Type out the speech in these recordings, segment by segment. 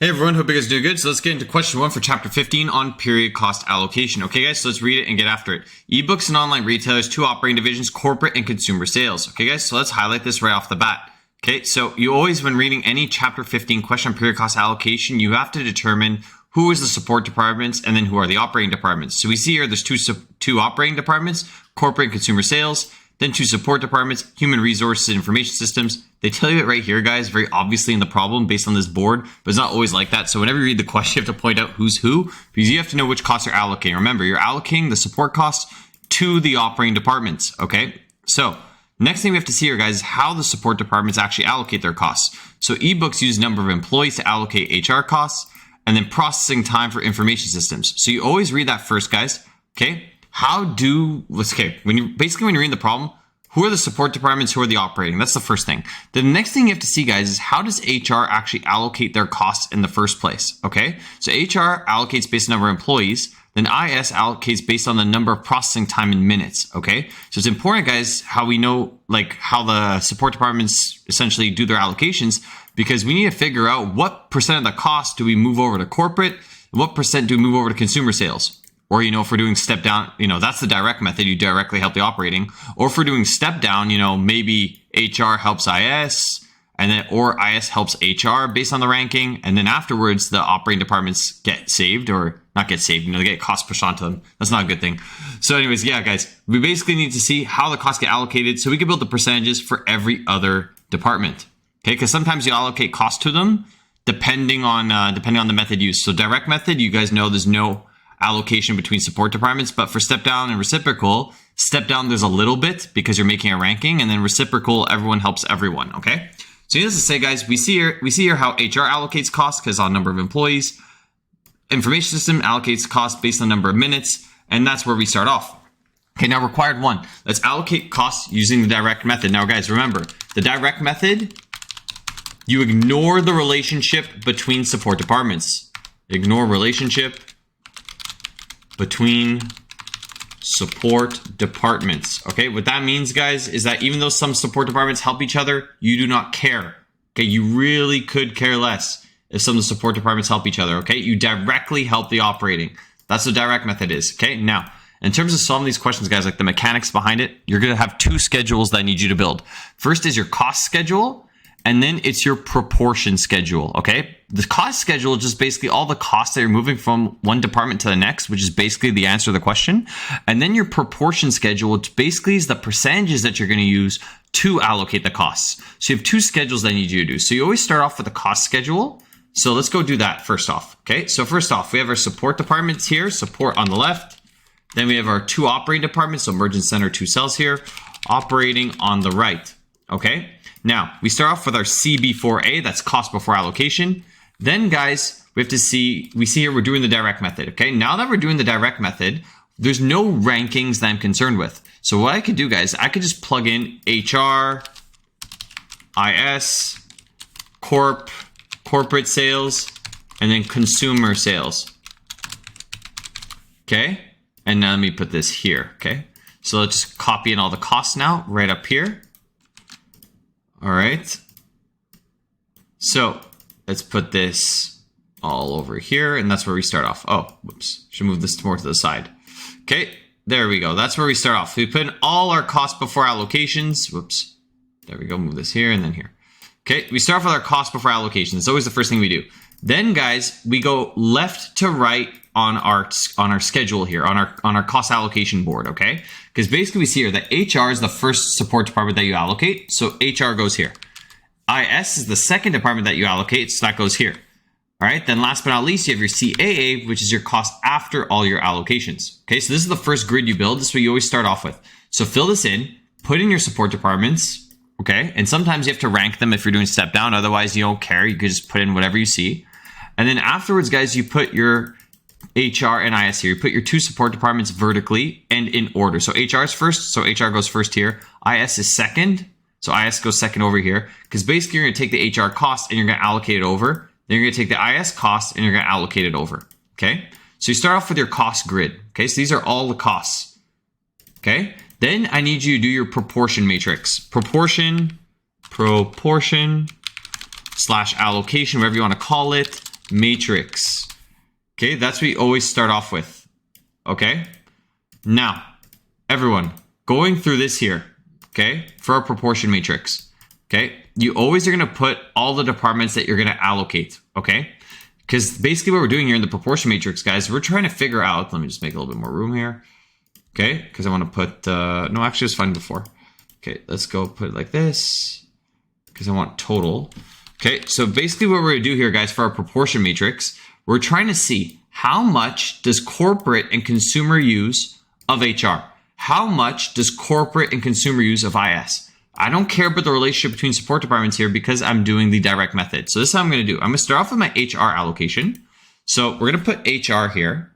Hey everyone, hope you guys are doing good. So let's get into question 1 for chapter 15 on period cost allocation. Okay guys, so let's read it and get after it. Ebooks and online retailers, 2 operating divisions, corporate and consumer sales. Okay guys, so let's highlight this right off the bat. Okay, so you always, when reading any chapter 15 question on period cost allocation, you have to determine who is the support departments and then who are the operating departments. So we see here there's two operating departments, corporate and consumer sales, then 2 support departments, human resources and information systems. They tell you it right here, guys, very obviously in the problem based on this board, but it's not always like that. So whenever you read the question, you have to point out who's who, because you have to know which costs you're allocating. Remember, you're allocating the support costs to the operating departments, okay? So next thing we have to see here, guys, is how the support departments actually allocate their costs. So ebooks use number of employees to allocate HR costs, and then processing time for information systems. So you always read that first, guys, okay? When you're reading the problem, who are the support departments, who are the operating? That's the first thing. The next thing you have to see, guys, is how does HR actually allocate their costs in the first place, okay? So HR allocates based on number of employees, then IS allocates based on the number of processing time in minutes, okay? So it's important, guys, how we know, like, how the support departments essentially do their allocations, because we need to figure out what percent of the cost do we move over to corporate, and what percent do we move over to consumer sales. Or, if we're doing step down, that's the direct method. You directly help the operating. Or if we're doing step down, maybe HR helps IS, and then, or IS helps HR based on the ranking. And then afterwards, the operating departments get saved, or not get saved, they get costs pushed onto them. That's not a good thing. So anyways, yeah, guys, we basically need to see how the costs get allocated so we can build the percentages for every other department. Okay, because sometimes you allocate costs to them depending on the method used. So direct method, you guys know there's no allocation between support departments, but for step down and reciprocal, step down there's a little bit because you're making a ranking, and then reciprocal, everyone helps everyone. Okay, so needless to say, guys, we see here how HR allocates costs because on number of employees, information system allocates costs based on number of minutes, and that's where we start off. Okay, now required 1, let's allocate costs using the direct method. Now guys, remember the direct method, you ignore the relationship between support departments. Ignore relationship between support departments. Okay, what that means, guys, is that even though some support departments help each other, you do not care. Okay, you really could care less if some of the support departments help each other. Okay, you directly help the operating. That's what direct method is. Okay, now in terms of solving these questions, guys, like the mechanics behind it, you're going to have 2 schedules that I need you to build. First is your cost schedule, and then it's your proportion schedule, okay? The cost schedule is just basically all the costs that you're moving from one department to the next, which is basically the answer to the question. And then your proportion schedule, which basically is the percentages that you're going to use to allocate the costs. So you have 2 schedules that I need you to do. So you always start off with the cost schedule. So let's go do that first off, okay? So first off, we have our support departments here, support on the left. Then we have our 2 operating departments, so merchant center, 2 cells here, operating on the right, okay? Now, we start off with our CB4A, that's cost before allocation. Then, guys, we see here we're doing the direct method, okay? Now that we're doing the direct method, there's no rankings that I'm concerned with. So what I could do, guys, I could just plug in HR, IS, corporate sales, and then consumer sales, okay? And now let me put this here, okay? So let's just copy in all the costs now, right up here. All right, so let's put this all over here, and that's where we start off. Oh, whoops, should move this more to the side. Okay, there we go. That's where we start off. We put in all our costs before allocations. Whoops, there we go. Move this here and then here. Okay, we start off with our cost before allocations. It's always the first thing we do. Then, guys, we go left to right on our schedule here, on our cost allocation board, okay? Because basically we see here that HR is the first support department that you allocate, so HR goes here. IS is the second department that you allocate, so that goes here. All right, then last but not least, you have your CAA, which is your cost after all your allocations. Okay, so this is the first grid you build. This is what you always start off with. So fill this in, put in your support departments, okay? And sometimes you have to rank them if you're doing step down, otherwise you don't care. You could just put in whatever you see. And then afterwards, guys, you put your HR and IS here. You put your 2 support departments vertically and in order. So HR is first, so HR goes first here. IS is second, so IS goes second over here. Because basically you're going to take the HR cost and you're going to allocate it over. Then you're going to take the IS cost and you're going to allocate it over. Okay? So you start off with your cost grid. Okay? So these are all the costs. Okay? Then I need you to do your proportion matrix. Proportion / allocation, whatever you want to call it. matrix. Okay, that's what we always start off with. Okay, now everyone going through this here, okay, for our proportion matrix, okay, you always are going to put all the departments that you're going to allocate, okay, because basically what we're doing here in the proportion matrix, guys, we're trying to figure out, let me just make a little bit more room here, okay, because I want to put, no, actually it's fine before. Okay, let's go put it like this, because I want total. Okay, so basically what we're going to do here, guys, for our proportion matrix, we're trying to see how much does corporate and consumer use of HR? How much does corporate and consumer use of IS? I don't care about the relationship between support departments here because I'm doing the direct method. So this is how I'm going to do. I'm going to start off with my HR allocation. So we're going to put HR here.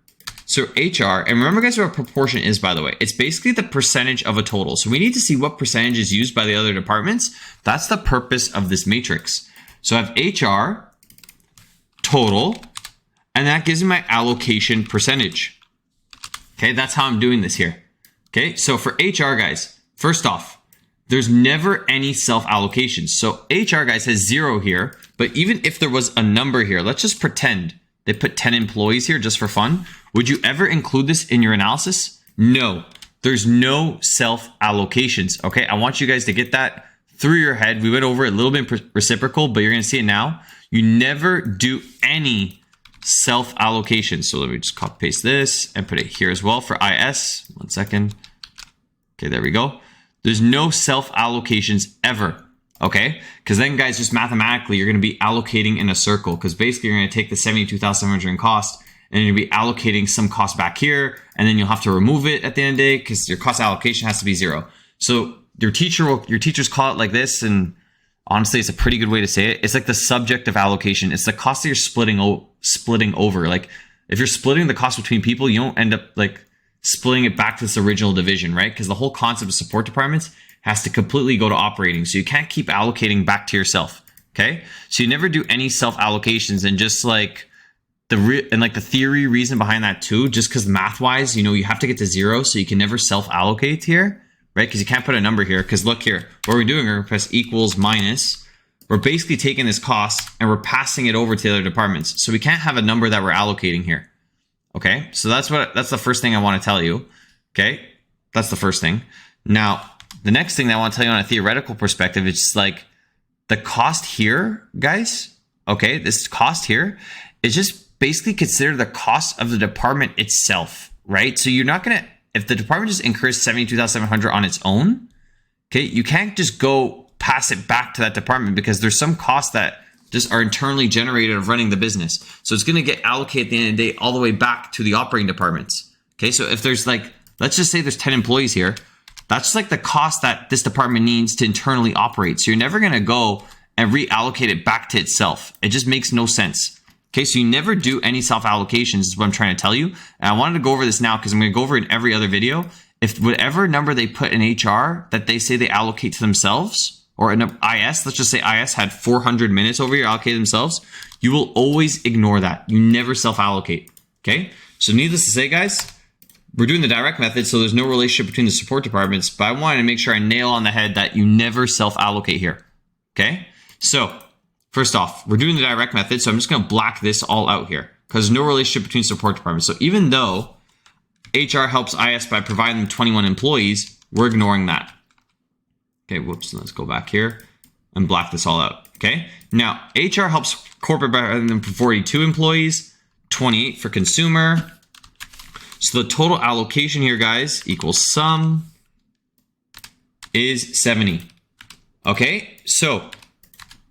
So HR, and remember guys what a proportion is, by the way. It's basically the percentage of a total. So we need to see what percentage is used by the other departments. That's the purpose of this matrix. So I have HR, total, and that gives me my allocation percentage. Okay, that's how I'm doing this here. Okay, so for HR guys, first off, there's never any self-allocations. So HR guys has 0 here, but even if there was a number here, let's just pretend they put 10 employees here just for fun. Would you ever include this in your analysis? No, there's no self-allocations. Okay, I want you guys to get that through your head. We went over it a little bit reciprocal, but you're going to see it now. You never do any self-allocation. So let me just copy paste this and put it here as well for IS. 1 second. Okay, there we go. There's no self-allocations ever. Okay, because then guys, just mathematically, you're going to be allocating in a circle because basically you're going to take the 72,700 in cost and you're going to be allocating some cost back here, and then you'll have to remove it at the end of the day because your cost allocation has to be 0. So your teachers call it like this, and honestly, it's a pretty good way to say it. It's like the subject of allocation. It's the cost that you're splitting over. Like if you're splitting the cost between people, you don't end up like splitting it back to this original division, right? Because the whole concept of support departments has to completely go to operating. So you can't keep allocating back to yourself. Okay. So you never do any self allocations, and just like the theory reason behind that too, just because math wise, you have to get to 0. So you can never self allocate here, right? Because you can't put a number here. Because look here, what we're doing, we're going to press equals minus. We're basically taking this cost and we're passing it over to the other departments. So we can't have a number that we're allocating here. Okay. So that's the first thing I want to tell you. Okay. That's the first thing. Now, the next thing that I want to tell you on a theoretical perspective, it's like the cost here, guys. Okay. This cost here is just basically consider the cost of the department itself, right? So you're not going to, if the department just incurs 72,700 on its own, okay, you can't just go pass it back to that department because there's some costs that just are internally generated of running the business. So it's going to get allocated at the end of the day all the way back to the operating departments. Okay, so if there's like, let's just say there's 10 employees here, that's like the cost that this department needs to internally operate. So you're never going to go and reallocate it back to itself. It just makes no sense. Okay, so you never do any self-allocations is what I'm trying to tell you. And I wanted to go over this now because I'm going to go over it in every other video. If whatever number they put in HR that they say they allocate to themselves, or in IS, let's just say IS had 400 minutes over here allocated themselves, you will always ignore that. You never self-allocate. Okay, so needless to say, guys, we're doing the direct method, so there's no relationship between the support departments, but I wanted to make sure I nail on the head that you never self-allocate here. Okay, so first off, we're doing the direct method, so I'm just going to black this all out here because there's no relationship between support departments. So even though HR helps IS by providing them 21 employees, we're ignoring that. Okay, whoops, let's go back here and black this all out. Okay, now HR helps corporate by providing them 42 employees, 28 for consumer. So the total allocation here, guys, equals sum is 70. Okay, so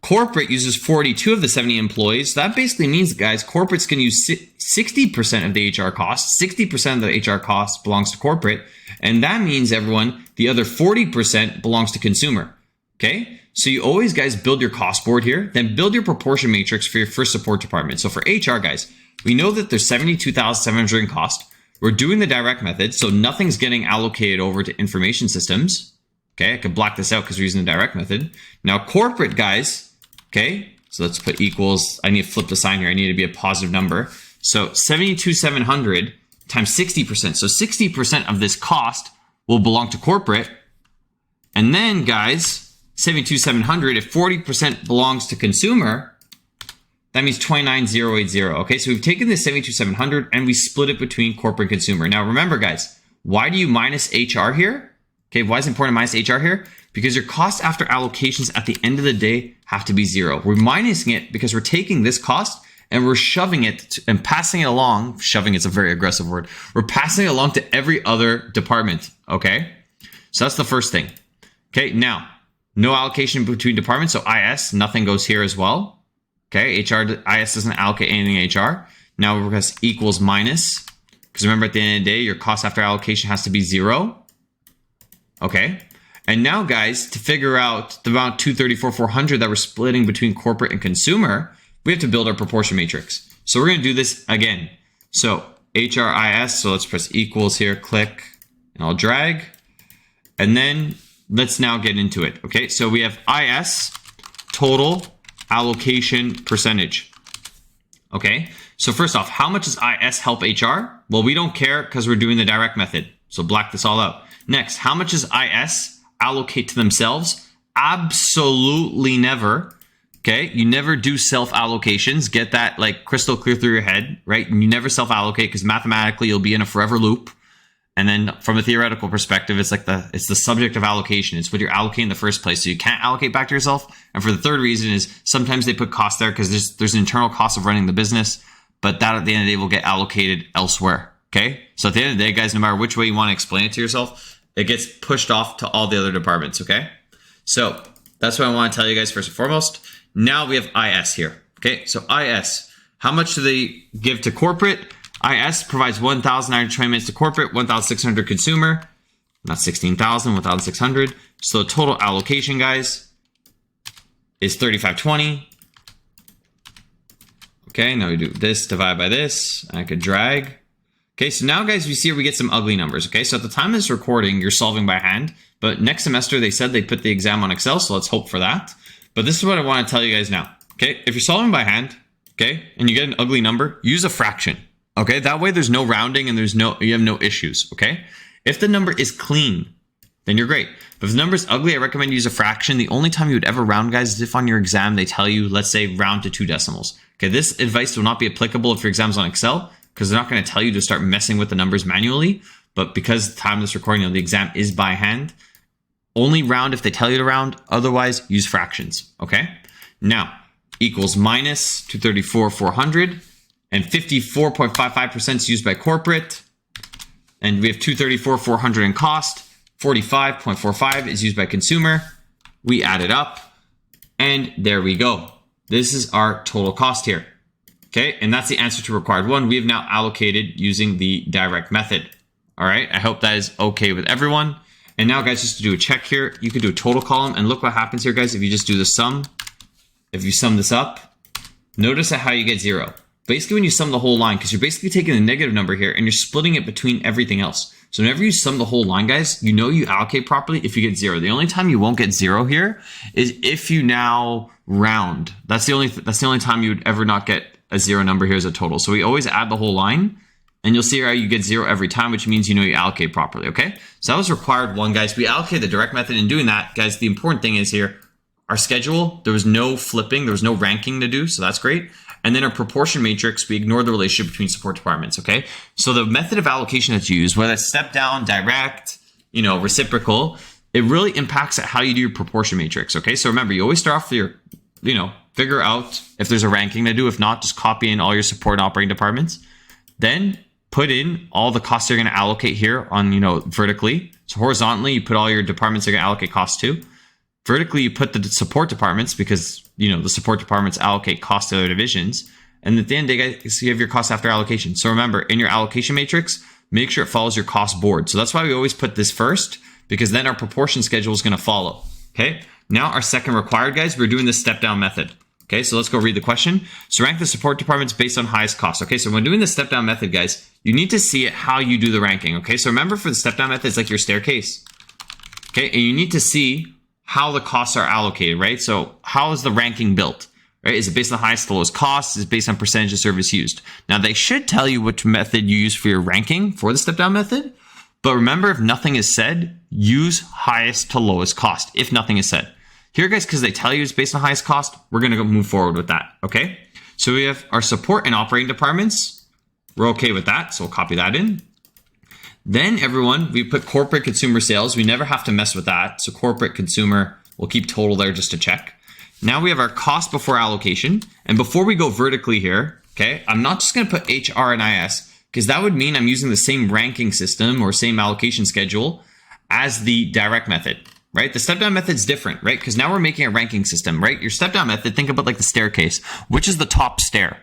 corporate uses 42 of the 70 employees. That basically means, guys, corporate's going to use 60% of the HR costs. 60% of the HR costs belongs to corporate. And that means, everyone, the other 40% belongs to consumer. Okay, so you always, guys, build your cost board here, then build your proportion matrix for your first support department. So for HR, guys, we know that there's 72,700 in cost. We're doing the direct method, so nothing's getting allocated over to information systems. Okay, I could block this out because we're using the direct method. Now, corporate, guys, okay, so let's put equals. I need to flip the sign here. I need to be a positive number. So 72,700 times 60%. So 60% of this cost will belong to corporate. And then, guys, 72,700, if 40% belongs to consumer, That means 29080. Okay, so we've taken this 72,700 and we split it between corporate and consumer. Now remember, guys, why do you minus HR here? Okay, why is it important to minus HR here? Because your cost after allocations at the end of the day have to be 0. We're minusing it because we're taking this cost and we're shoving it and passing it along. Shoving is a very aggressive word. We're passing it along to every other department. Okay, so that's the first thing. Okay, now no allocation between departments. So IS, nothing goes here as well. Okay, IS doesn't allocate anything to HR. Now we're going to equals minus, because remember at the end of the day, your cost after allocation has to be 0. Okay, and now guys, to figure out the amount 234,400 that we're splitting between corporate and consumer, we have to build our proportion matrix. So we're going to do this again. So HRIS, so let's press equals here, click, and I'll drag. And then let's now get into it. Okay, so we have IS, total allocation percentage. Okay, so first off, how much does IS help HR? Well, we don't care because we're doing the direct method. So black this all out. Next, how much does IS allocate to themselves? Absolutely never. Okay, you never do self-allocations. Get that like crystal clear through your head, right? You never self-allocate because mathematically you'll be in a forever loop. And then from a theoretical perspective, it's like it's the subject of allocation. It's what you're allocating in the first place. So you can't allocate back to yourself. And for the third reason is sometimes they put cost there because there's an internal cost of running the business, but that at the end of the day will get allocated elsewhere. Okay. So at the end of the day, guys, no matter which way you want to explain it to yourself, it gets pushed off to all the other departments. Okay. So that's what I want to tell you guys first and foremost. Now we have IS here. Okay. So IS, how much do they give to corporate? IS provides 1,920 minutes to corporate, 1,600 consumer, not 16,000, 1,600. So the total allocation, guys, is 3,520. Okay, now we do this, divide by this. I could drag. Okay, so now, guys, we see here we get some ugly numbers. Okay, so at the time of this recording, you're solving by hand. But next semester, they said they put the exam on Excel, so let's hope for that. But this is what I want to tell you guys now. Okay, if you're solving by hand, okay, and you get an ugly number, use a fraction. Okay, that way there's no rounding and you have no issues, okay? If the number is clean, then you're great. But if the number is ugly, I recommend you use a fraction. The only time you would ever round, guys, is if on your exam they tell you, let's say, round to 2 decimals. Okay, this advice will not be applicable if your exam's on Excel, because they're not going to tell you to start messing with the numbers manually. But because the time of this recording, the exam is by hand, only round if they tell you to round. Otherwise, use fractions, okay? Now, equals minus 234,400. And 54.55% is used by corporate. And we have 234,400 in cost. 45.45 is used by consumer. We add it up. And there we go. This is our total cost here. Okay, and that's the answer to required 1. We have now allocated using the direct method. All right, I hope that is okay with everyone. And now, guys, just to do a check here, you could do a total column. And look what happens here, guys, if you just do the sum. If you sum this up, notice how you get 0. Basically, when you sum the whole line, because you're basically taking the negative number here and you're splitting it between everything else. So whenever you sum the whole line, guys, you know you allocate properly if you get 0. The only time you won't get 0 here is if you now round. That's the only time you would ever not get a 0 number here as a total. So we always add the whole line, and you'll see how you get 0 every time, which means you know you allocate properly. Okay, so that was required 1, guys. We allocate the direct method. In doing that, guys, the important thing is here, our schedule, there was no flipping, there was no ranking to do, so that's great. And then our proportion matrix, we ignore the relationship between support departments, okay? So the method of allocation that's used, whether it's step down, direct, reciprocal, it really impacts how you do your proportion matrix, okay? So remember, you always start off with your, figure out if there's a ranking to do. If not, just copy in all your support and operating departments. Then put in all the costs you're gonna allocate here on, vertically. So horizontally, you put all your departments you're gonna allocate costs to. Vertically, you put the support departments because, the support departments allocate costs to other divisions. And at the end of the day, guys, you have your cost after allocation. So remember, in your allocation matrix, make sure it follows your cost board. So that's why we always put this first, because then our proportion schedule is going to follow. Okay. Now our second required, guys, we're doing the step down method. Okay. So let's go read the question. So rank the support departments based on highest cost. Okay. So when doing the step down method, guys, you need to see it how you do the ranking. Okay. So remember, for the step down method, it's like your staircase. Okay. And you need to see how the costs are allocated, right? So how is the ranking built, right? Is it based on the highest to lowest cost? Is it based on percentage of service used? Now, they should tell you which method you use for your ranking for the step-down method. But remember, if nothing is said, use highest to lowest cost, if nothing is said. Here, guys, because they tell you it's based on highest cost, we're going to move forward with that, okay? So we have our support and operating departments. We're okay with that, so we'll copy that in. Then everyone, we put corporate consumer sales. We never have to mess with that. So corporate consumer, we'll keep total there just to check. Now we have our cost before allocation. And before we go vertically here, okay, I'm not just going to put HR and IS because that would mean I'm using the same ranking system or same allocation schedule as the direct method, right? The step down method is different, right? Because now we're making a ranking system, right? Your step down method, think about like the staircase. Which is the top stair?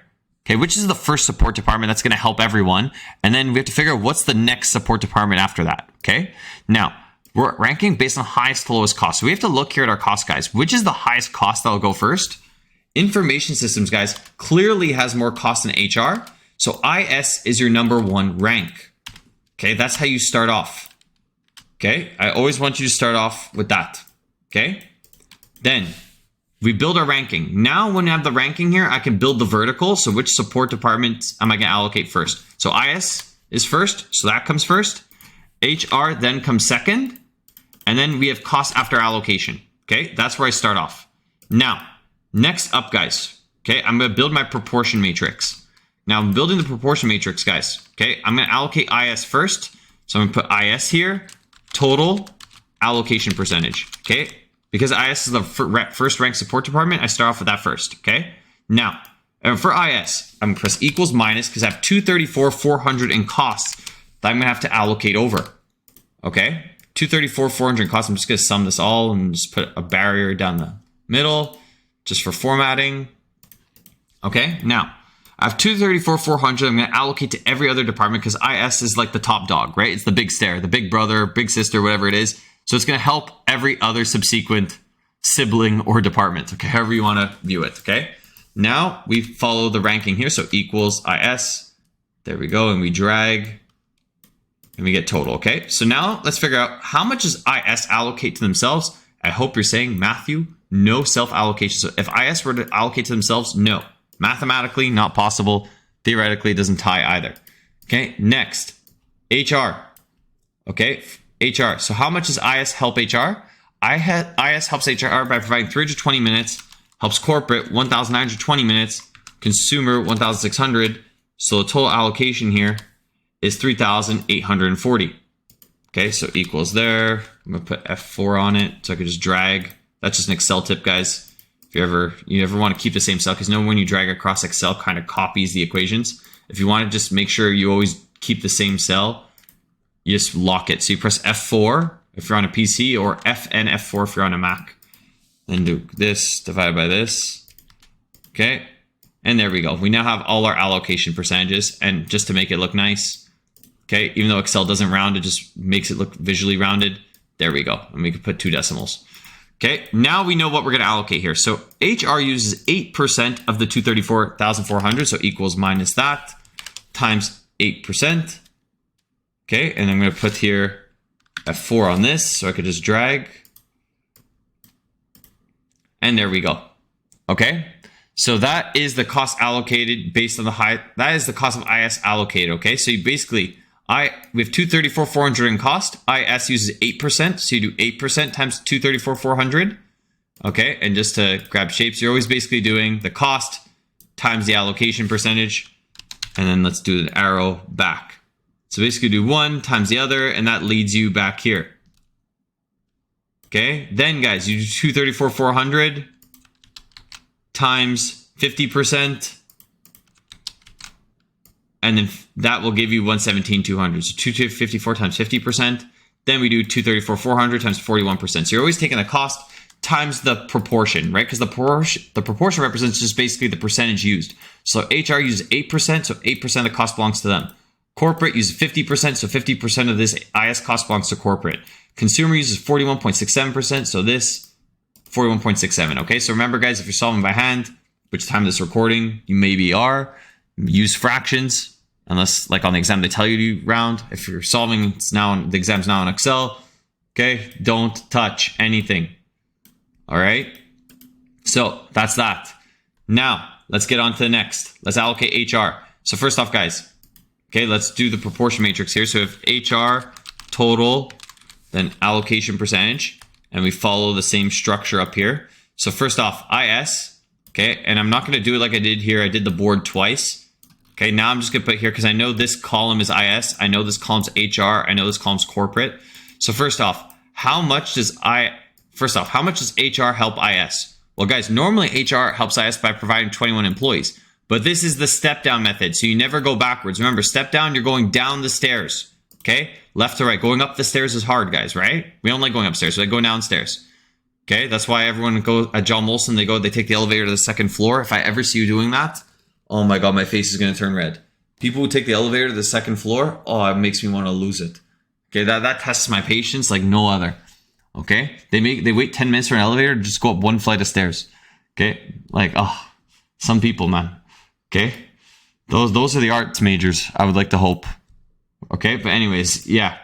Okay, which is the first support department that's going to help everyone? And then we have to figure out what's the next support department after that, okay? Now, we're ranking based on highest to lowest cost. So we have to look here at our cost, guys. Which is the highest cost that'll go first? Information systems, guys, clearly has more cost than HR. So IS is your number one rank. Okay, that's how you start off. Okay, I always want you to start off with that. Okay, then we build our ranking. Now, when I have the ranking here, I can build the vertical. So which support department am I going to allocate first? So IS is first, so that comes first. HR then comes second. And then we have cost after allocation. Okay, that's where I start off. Now, next up, guys. Okay, I'm going to build my proportion matrix. Now, I'm building the proportion matrix, guys. Okay, I'm going to allocate IS first. So I'm going to put IS here, total allocation percentage. Okay, because IS is the first ranked support department, I start off with that first. Okay, now, for IS, I'm going to press equals minus because I have 234,400 in costs that I'm going to have to allocate over. Okay. 234,400 costs. I'm just going to sum this all and just put a barrier down the middle just for formatting. Okay, now I have 234,400. I'm going to allocate to every other department because IS is like the top dog, right? It's the big stair, the big brother, big sister, whatever it is. So it's going to help every other subsequent sibling or department, okay, however you want to view it, okay? Now we follow the ranking here. So equals IS. There we go. And we drag. And we get total, okay? So now let's figure out how much does IS allocate to themselves? I hope you're saying, Matthew, no self-allocation. So if IS were to allocate to themselves, no. Mathematically, not possible. Theoretically, it doesn't tie either. Okay, next, HR. Okay, HR. So how much does IS help HR? IS helps HR by providing 320 minutes, helps corporate 1,920 minutes, consumer 1,600. So the total allocation here is 3,840. Okay, so equals there. I'm gonna put F4 on it so I could just drag. That's just an Excel tip, guys. If you ever want to keep the same cell, because when you drag across Excel, kind of copies the equations. If you want to just make sure you always keep the same cell, you just lock it. So you press F4 if you're on a PC or FN F4 if you're on a Mac. Then do this divided by this. Okay, and there we go. We now have all our allocation percentages, and just to make it look nice. Okay, even though Excel doesn't round, it just makes it look visually rounded. There we go. And we can put 2 decimals. Okay, now we know what we're going to allocate here. So HR uses 8% of the 234,400, so equals minus that times 8%. Okay, and I'm going to put here F4 on this, so I could just drag. And there we go. Okay, so that is the cost allocated based on that is the cost of IS allocated. Okay, so you basically, we have 234,400 in cost. IS uses 8%, so you do 8% times 234,400. Okay, and just to grab shapes, you're always basically doing the cost times the allocation percentage, and then let's do an arrow back. So basically do one times the other, and that leads you back here. Okay, then guys, you do 234,400 times 50%. And then that will give you 117,200. So 254 times 50%. Then we do 234,400 times 41%. So you're always taking the cost times the proportion, right? Because the proportion represents just basically the percentage used. So HR uses 8%, so 8% of the cost belongs to them. Corporate uses 50%, so 50% of this IS cost belongs to corporate. Consumer uses 41.67%, so this 41.67. Okay, so remember guys, if you're solving by hand, which time of this recording you maybe are, use fractions, unless like on the exam they tell you to round. If you're solving, the exam's now in Excel. Okay, don't touch anything. All right, so that's that. Now let's get on to the next. Let's allocate HR. So first off, guys, okay, let's do the proportion matrix here. So if HR total, then allocation percentage, and we follow the same structure up here. So first off, IS. Okay, and I'm not going to do it like I did here. I did the board twice. Okay, now I'm just going to put here because I know this column is IS. I know this column's HR. I know this column's corporate. So first off, how much does HR help IS? Well, guys, normally HR helps IS by providing 21 employees, but this is the step down method. So you never go backwards. Remember, step down, you're going down the stairs. Okay, left to right. Going up the stairs is hard, guys, right? We don't like going upstairs. We like going downstairs. Okay, that's why everyone goes at John Molson. They take the elevator to the second floor. If I ever see you doing that, oh my God, my face is going to turn red. People who take the elevator to the second floor, oh, it makes me want to lose it. Okay, that tests my patience like no other. Okay, they wait 10 minutes for an elevator to just go up one flight of stairs. Okay, like, oh, some people, man. Okay, those are the arts majors, I would like to hope. Okay, but anyways, yeah.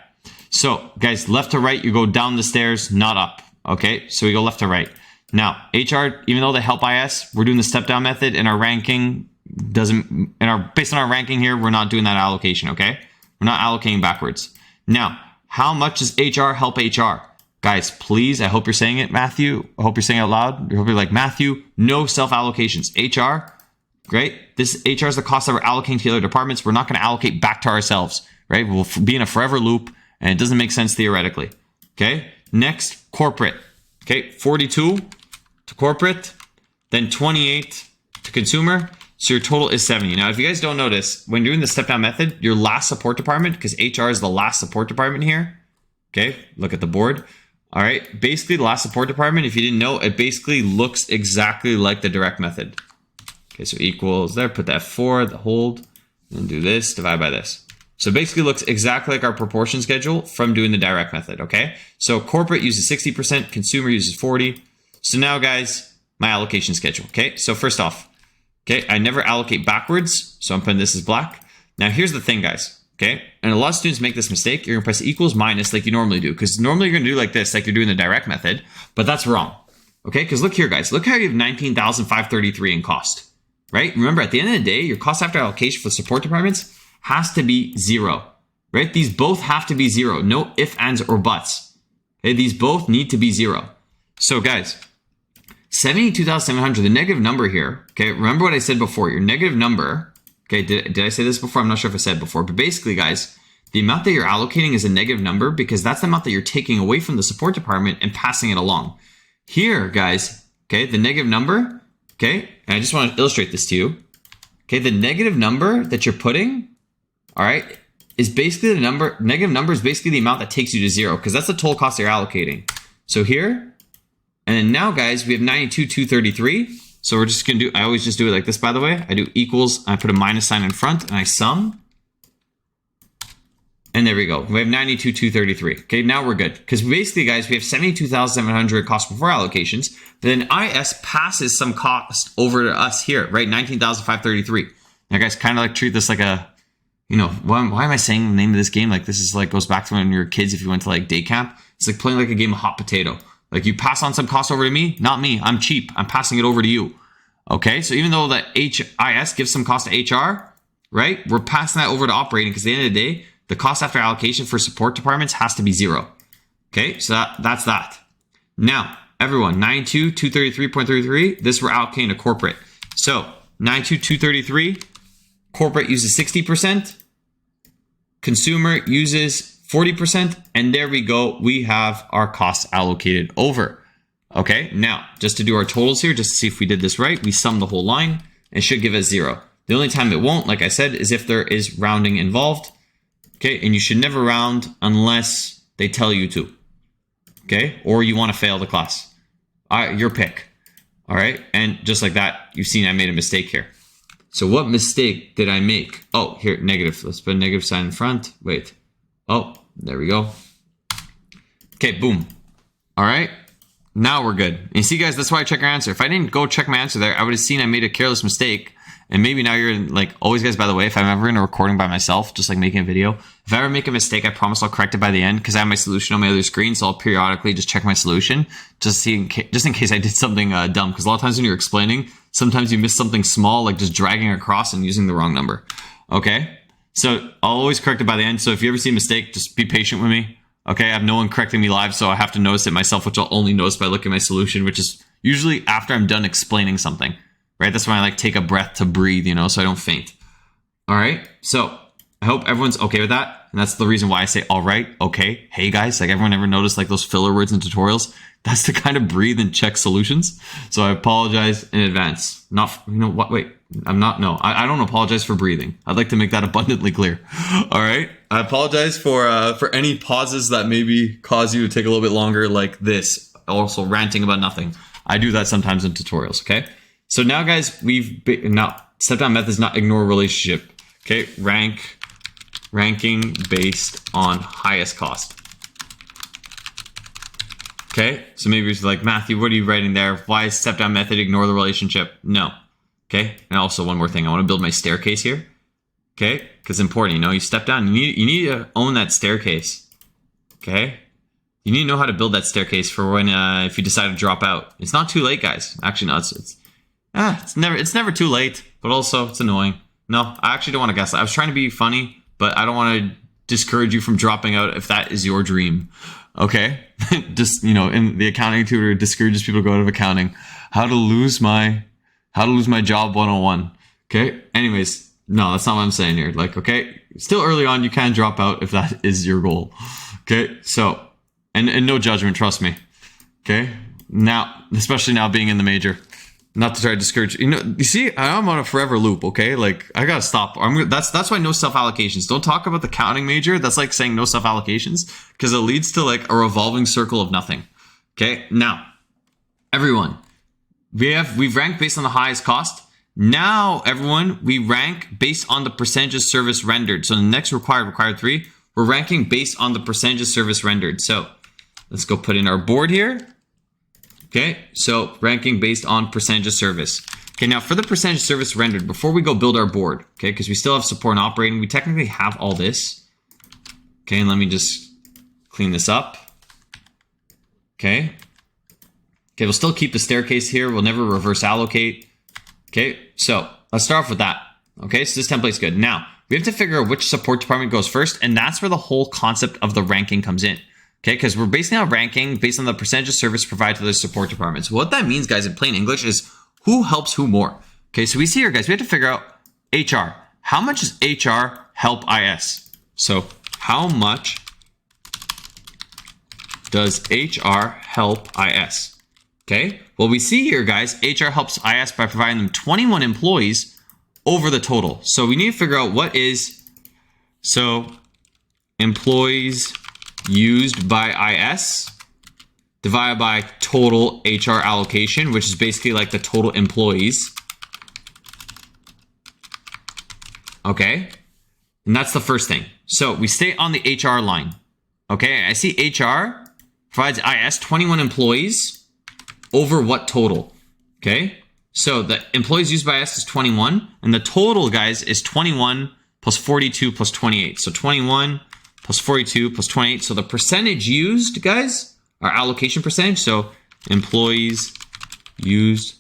So, guys, left to right, you go down the stairs, not up. Okay, so we go left to right. Now, HR, even though they help IS, we're doing the step down method, and our ranking based on our ranking here, we're not doing that allocation, okay? We're not allocating backwards. Now, how much does HR help HR? Guys, please, I hope you're saying it, Matthew. I hope you're saying it out loud. I hope you're like, Matthew, no self-allocations. HR, great. This HR is the cost that we're allocating to the other departments. We're not going to allocate back to ourselves, right? We'll be in a forever loop, and it doesn't make sense theoretically, okay? Next, corporate. Okay, 42 to corporate, then 28 to consumer. So your total is 70. Now, if you guys don't notice, when doing the step down method, your last support department, because HR is the last support department here. Okay, look at the board. All right, basically the last support department, if you didn't know, it basically looks exactly like the direct method. Okay, so equals there, put that F4, the hold, and do this, divide by this. So basically looks exactly like our proportion schedule from doing the direct method, okay? So corporate uses 60%, consumer uses 40. So now, guys, my allocation schedule, okay? So first off, okay, I never allocate backwards, so I'm putting this as black. Now, here's the thing, guys, okay? And a lot of students make this mistake. You're gonna press equals minus like you normally do, because normally you're gonna do like this, like you're doing the direct method, but that's wrong, okay? Because look here, guys, look how you have 19,533 in cost, right? Remember, at the end of the day, your cost after allocation for the support departments has to be 0, right? These both have to be 0. No ifs, ands, or buts. Okay, these both need to be 0. So guys, 72,700, the negative number here, okay, remember what I said before, your negative number, okay, did I say this before? I'm not sure if I said before, but basically, guys, the amount that you're allocating is a negative number because that's the amount that you're taking away from the support department and passing it along. Here, guys, okay, the negative number, okay, and I just want to illustrate this to you, okay, the negative number that you're putting, all right, is basically the number, negative number is basically the amount that takes you to 0 because that's the total cost you're allocating. So here, and then now, guys, we have 92,233. So we're just going to do, I always just do it like this, by the way. I do equals, I put a minus sign in front, and I sum. And there we go. We have 92,233. Okay, now we're good. Because basically, guys, we have 72,700 cost before allocations. But then IS passes some cost over to us here, right? 19,533. Now, guys, kind of like treat this like a, you know, why am I saying the name of this game? Like this is like goes back to when you were kids if you went to like day camp. It's like playing like a game of hot potato. Like you pass on some cost over to me, not me. I'm cheap. I'm passing it over to you. Okay, so even though the HIS gives some cost to HR, right? We're passing that over to operating because at the end of the day, the cost after allocation for support departments has to be 0. Okay, so that's that. Now, everyone, 92,233.33. This we're allocating to corporate. So 92,233. Corporate uses 60%, consumer uses 40%, and there we go. We have our costs allocated over. Okay, now, just to do our totals here, just to see if we did this right, we sum the whole line, and it should give us 0. The only time it won't, like I said, is if there is rounding involved. Okay, and you should never round unless they tell you to. Okay, or you want to fail the class. Your pick. All right, and just like that, you've seen I made a mistake here. So what mistake did I make? Oh, here, negative. Let's put a negative sign in front. Wait. Oh, there we go. Okay, boom. All right. Now we're good. And you see, guys, that's why I check your answer. If I didn't go check my answer there, I would have seen I made a careless mistake. And maybe now you're in, like, always, guys, by the way, if I'm ever in a recording by myself, just like making a video, if I ever make a mistake, I promise I'll correct it by the end because I have my solution on my other screen. So I'll periodically just check my solution just in case I did something dumb. Because a lot of times when you're explaining, sometimes you miss something small, like just dragging across and using the wrong number. Okay? So I'll always correct it by the end. So if you ever see a mistake, just be patient with me. Okay? I have no one correcting me live, so I have to notice it myself, which I'll only notice by looking at my solution, which is usually after I'm done explaining something. right? That's why I like take a breath to breathe, you know, so I don't faint. All right. So I hope everyone's okay with that. And that's the reason why I say, all right, okay, hey guys, like everyone ever noticed like those filler words in tutorials? That's to kind of breathe and check solutions. So I apologize in advance. Not, you know what, wait, I'm not, no, I don't apologize for breathing. I'd like to make that abundantly clear. All right. I apologize for any pauses that maybe cause you to take a little bit longer like this. Also ranting about nothing. I do that sometimes in tutorials, okay? So now guys, now step down methods not ignore relationship. Okay, ranking based on highest cost. Okay, so maybe it's like, Matthew, what are you writing there? Why is step down method ignore the relationship? No. Okay, and also one more thing, I want to build my staircase here. Okay, because important, you know, you step down, you need to own that staircase. Okay, you need to know how to build that staircase for when if you decide to drop out. It's not too late, guys. Actually, no, it's never too late, but also it's annoying. No, I actually don't want to gaslight. I was trying to be funny, but I don't want to discourage you from dropping out if that is your dream. Okay? Just, you know, in the accounting tutor discourages people to go out of accounting. How to lose my job 101. Okay? Anyways, no, that's not what I'm saying here. Like, okay, still early on, you can drop out if that is your goal. Okay? So, and no judgment, trust me. Okay? Now, especially now being in the major. Not to try to discourage, you know, you see, I'm on a forever loop, okay? Like, I gotta stop. That's why no self-allocations. Don't talk about the counting major. That's like saying no self-allocations, because it leads to like a revolving circle of nothing. Okay, now, everyone, we've ranked based on the highest cost. Now, everyone, we rank based on the percentage of service rendered. So the next required 3, we're ranking based on the percentage of service rendered. So let's go put in our board here. Okay, so ranking based on percentage of service. Okay, now for the percentage of service rendered, before we go build our board, okay, because we still have support and operating, we technically have all this. Okay, and let me just clean this up. Okay, we'll still keep the staircase here. We'll never reverse allocate. Okay, so let's start off with that. Okay, so this template's good. Now, we have to figure out which support department goes first, and that's where the whole concept of the ranking comes in. Okay, because we're basing our ranking based on the percentage of service provided to the support departments. What that means, guys, in plain English is who helps who more. Okay, so we see here, guys, we have to figure out HR. How much does HR help IS? So how much does HR help IS? Okay, well, we see here, guys, HR helps IS by providing them 21 employees over the total. So we need to figure out what is, so employees used by IS divided by total HR allocation, which is basically like the total employees. Okay, and that's the first thing. So we stay on the HR line. Okay, I see HR provides IS 21 employees over what total? Okay, so the employees used by IS is 21, and the total, guys, is 21 plus 42 plus 28. So 21 plus 42 plus 28. So the percentage used, guys, our allocation percentage. So employees used.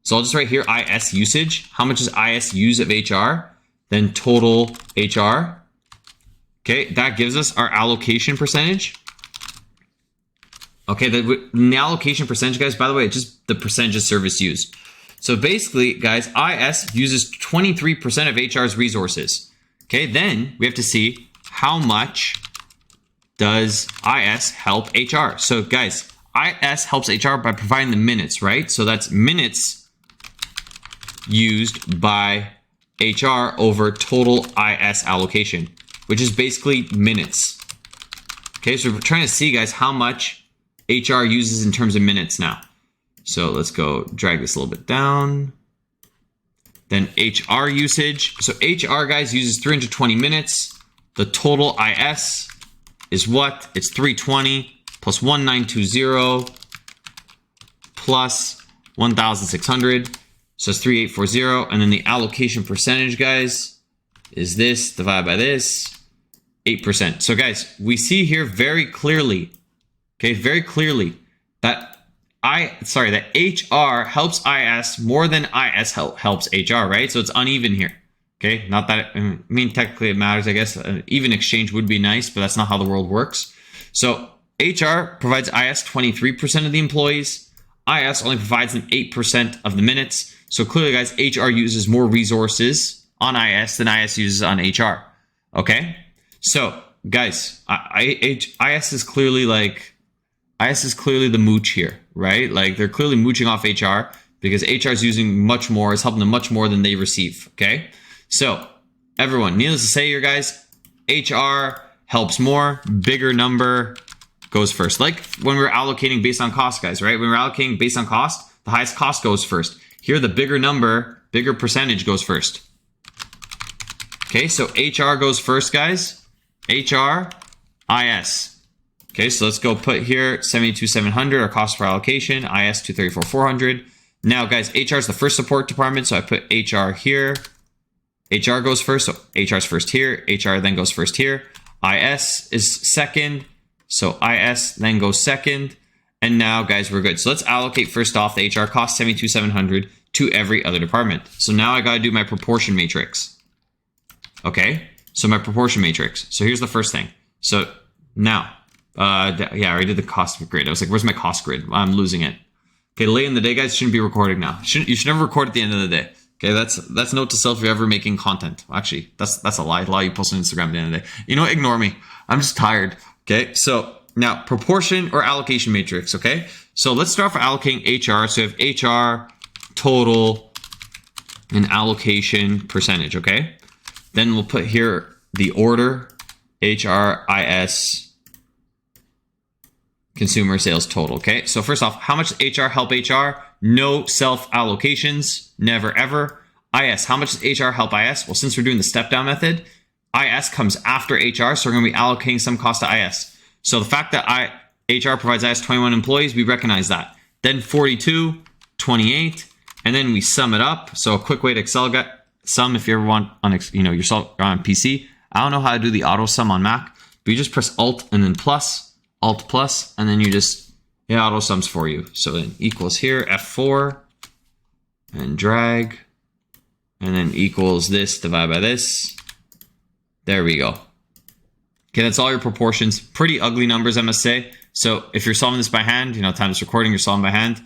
So I'll just write here IS usage. How much is IS use of HR? Then total HR. Okay, that gives us our allocation percentage. Okay, the allocation percentage, guys, by the way, it's just the percentage of service used. So basically, guys, IS uses 23% of HR's resources. Okay, then we have to see how much does IS help HR? So guys, IS helps HR by providing the minutes, right? So that's minutes used by HR over total IS allocation, which is basically minutes. Okay, so we're trying to see, guys, how much HR uses in terms of minutes now. So let's go drag this a little bit down. Then HR usage. So HR, guys, uses 320 minutes. The total IS is what? It's 320 plus 1920 plus 1600. So it's 3840. And then the allocation percentage, guys, is this divided by this, 8%. So guys, we see here very clearly, okay, very clearly that that HR helps IS more than IS helps HR, right? So it's uneven here. Okay, not that, I mean, technically it matters, I guess. An even exchange would be nice, but that's not how the world works. So HR provides IS 23% of the employees. IS only provides them 8% of the minutes. So clearly, guys, HR uses more resources on IS than IS uses on HR. Okay? So, guys, IS is clearly the mooch here, right? Like they're clearly mooching off HR because HR is using much more, is helping them much more than they receive. Okay? So, everyone, needless to say here, guys, HR helps more, bigger number goes first. Like when we're allocating based on cost, guys, right? When we're allocating based on cost, the highest cost goes first. Here, the bigger number, bigger percentage goes first. Okay, so HR goes first, guys. HR, IS. Okay, so let's go put here 72,700, our cost per allocation, IS 234,400. Now, guys, HR is the first support department, so I put HR here. HR goes first, so HR is first here. HR then goes first here. IS is second, so IS then goes second. And now, guys, we're good. So let's allocate first off the HR cost 72,700 to every other department. So now I got to do my proportion matrix. Okay, so my proportion matrix. So here's the first thing. So now, yeah, I already did the cost grid. I was like, where's my cost grid? I'm losing it. Okay, late in the day, guys, shouldn't be recording now. You should never record at the end of the day. Okay, that's note to self if you're ever making content. Actually, that's a lie. A lot of you post on Instagram at the end of the day. You know what? Ignore me. I'm just tired. Okay, so now proportion or allocation matrix. Okay, so let's start for allocating HR. So we have HR, total, and allocation percentage. Okay, then we'll put here the order, HR, IS, consumer sales total. Okay, so first off, how much does HR help HR? No self allocations, never ever. IS, how much does HR help IS? Well, since we're doing the step down method, IS comes after HR, so we're going to be allocating some cost to IS. So the fact that HR provides IS 21 employees, we recognize that. Then 42, 28, and then we sum it up. So a quick way to Excel sum, if you ever want on yourself on PC. I don't know how to do the auto sum on Mac, but you just press Alt and then plus, Alt plus, and then you just it auto sums for you. So then equals here, F4, and drag, and then equals this divided by this. There we go. Okay, that's all your proportions. Pretty ugly numbers, I must say. So if you're solving this by hand, time this recording, you're solving by hand,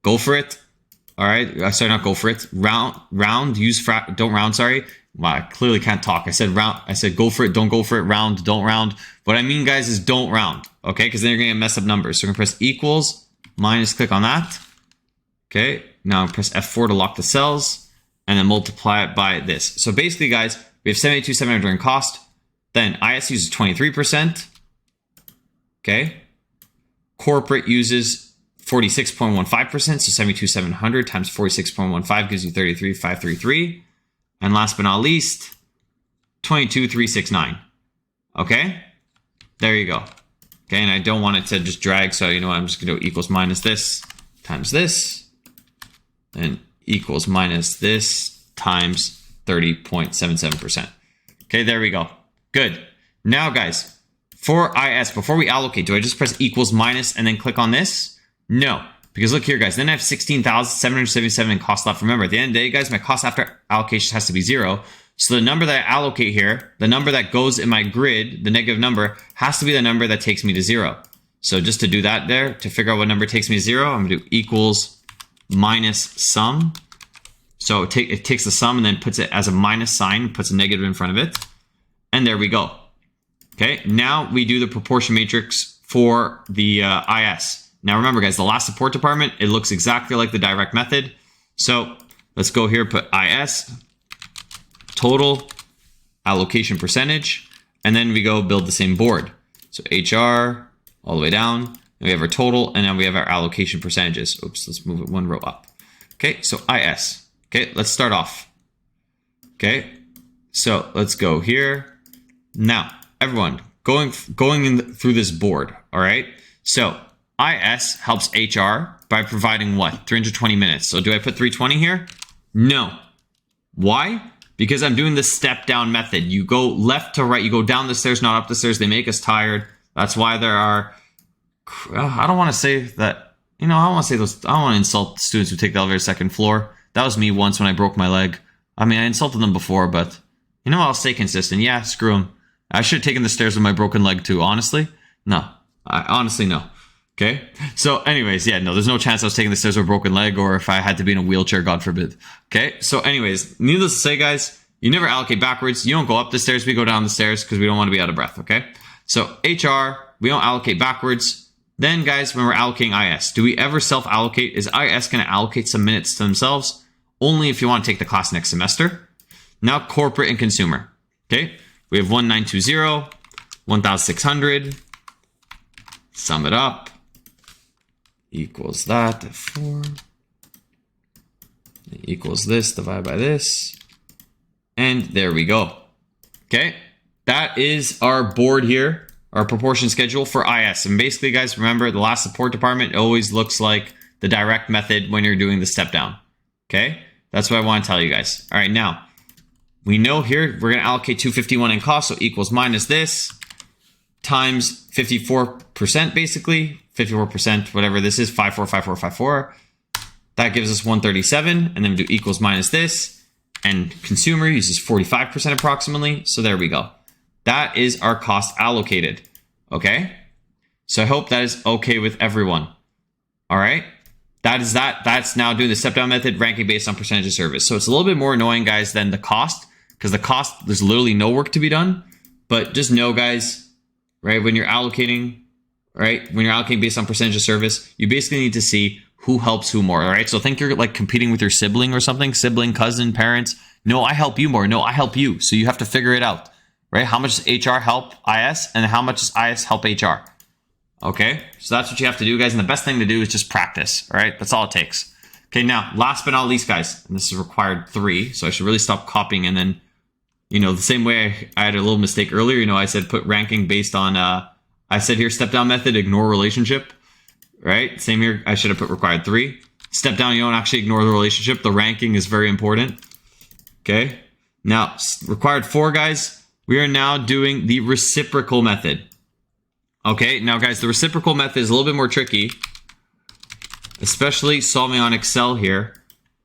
go for it. All right, sorry, not go for it. Round, don't round, sorry. Well, I clearly can't talk. I said round. I said go for it, don't go for it. Round, don't round. What I mean, guys, is don't round. Okay, because then you're gonna mess up numbers. So we're gonna press equals, minus, click on that. Okay, now press F4 to lock the cells, and then multiply it by this. So basically, guys, we have 72,700 in cost. Then IS uses 23%. Okay, corporate uses 46.15%. So 72,700 times 46.15 gives you 33,533. And last but not least, 22,369. Okay, there you go. Okay, and I don't want it to just drag, so you know what, I'm just going to do equals minus this times this, and equals minus this times 30.77%. Okay, there we go. Good. Now, guys, for IS, before we allocate, do I just press equals minus and then click on this? No, because look here, guys, then I have 16,777 in cost left. Remember, at the end of the day, guys, my cost after allocation has to be 0. So the number that I allocate here, the number that goes in my grid, the negative number, has to be the number that takes me to 0. So just to do that there, to figure out what number takes me to 0, I'm going to do equals minus sum. So it takes the sum and then puts it as a minus sign, puts a negative in front of it. And there we go. Okay, now we do the proportion matrix for the IS. Now remember, guys, the last support department, it looks exactly like the direct method. So let's go here, put IS, total, allocation percentage, and then we go build the same board. So HR, all the way down, and we have our total, and then we have our allocation percentages. Oops, let's move it one row up. Okay, so IS. Okay, let's start off. Okay, so let's go here. Now, everyone, going through this board, all right? So IS helps HR by providing what? 320 minutes. So do I put 320 here? No. Why? Because I'm doing the step down method. You go left to right, you go down the stairs, not up the stairs. They make us tired. That's why there are, I don't want to say that, I don't want to say those, I don't want to insult students who take the elevator second floor. That was me once when I broke my leg. I mean, I insulted them before, but I'll stay consistent. Yeah, screw them. I should have taken the stairs with my broken leg too, honestly. No, honestly, no. Okay. So anyways, yeah, no, there's no chance I was taking the stairs with a broken leg or if I had to be in a wheelchair, God forbid. Okay. So anyways, needless to say, guys, you never allocate backwards. You don't go up the stairs. We go down the stairs because we don't want to be out of breath. Okay. So HR, we don't allocate backwards. Then guys, when we're allocating IS, do we ever self-allocate? Is IS going to allocate some minutes to themselves? Only if you want to take the class next semester. Now corporate and consumer. Okay. We have 1920, 1600. Sum it up. Equals that, 4. Equals this, divided by this. And there we go. Okay, that is our board here, our proportion schedule for IS. And basically, guys, remember the last support department always looks like the direct method when you're doing the step down. Okay, that's what I want to tell you guys. All right, now we know here we're going to allocate 251 in cost, so equals minus this times 54%, basically 54%, whatever this is, 545454. That gives us 137, and then we do equals minus this, and consumer uses 45% approximately. So there we go. That is our cost allocated. Okay. So I hope that is okay with everyone. All right. That is that. That's now doing the step down method, ranking based on percentage of service. So it's a little bit more annoying, guys, than the cost, because the cost, there's literally no work to be done. But just know, guys, right, when you're allocating, right, when you're allocating based on percentage of service, you basically need to see who helps who more. All right. So think you're like competing with your sibling or something, sibling, cousin, parents. No, I help you more. No, I help you. So you have to figure it out, right? How much does HR help IS and how much does IS help HR? Okay. So that's what you have to do, guys. And the best thing to do is just practice. All right. That's all it takes. Okay. Now, last but not least, guys, and this is required 3. So I should really stop copying. And then, you know, the same way I had a little mistake earlier, you know, I said put ranking based on, I said here, step down method, ignore relationship, right? Same here. I should have put required 3. Step down, you don't actually ignore the relationship. The ranking is very important. Okay. Now, required 4, guys, we are now doing the reciprocal method. Okay. Now, guys, the reciprocal method is a little bit more tricky, especially solving on Excel here.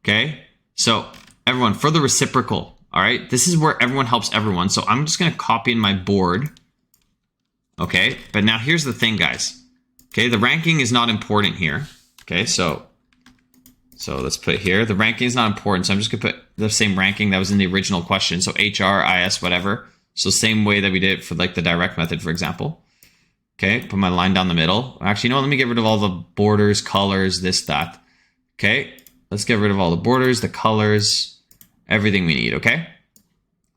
Okay. So everyone, for the reciprocal, all right, this is where everyone helps everyone. So I'm just going to copy in my board. Okay. But now here's the thing, guys. Okay. The ranking is not important here. Okay. So let's put here, the ranking is not important. So I'm just going to put the same ranking that was in the original question. So HR, IS, whatever. So same way that we did it for like the direct method, for example. Okay. Put my line down the middle. Actually, no, let me get rid of all the borders, colors, this, that. Okay. Let's get rid of all the borders, the colors, everything we need. Okay.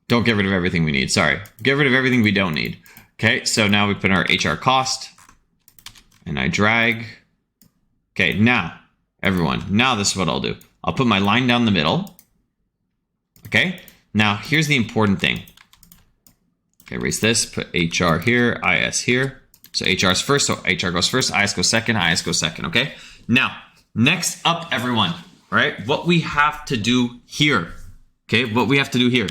Don't get rid of everything we need. Sorry. Get rid of everything we don't need. Okay. So now we put our HR cost and I drag. Okay. Now, everyone, now this is what I'll do. I'll put my line down the middle. Okay. Now here's the important thing. Okay, erase this, put HR here, IS here. So HR is first, so HR goes first, IS goes second, IS goes second, okay? Now, next up, everyone, right? What we have to do here, okay? What we have to do here.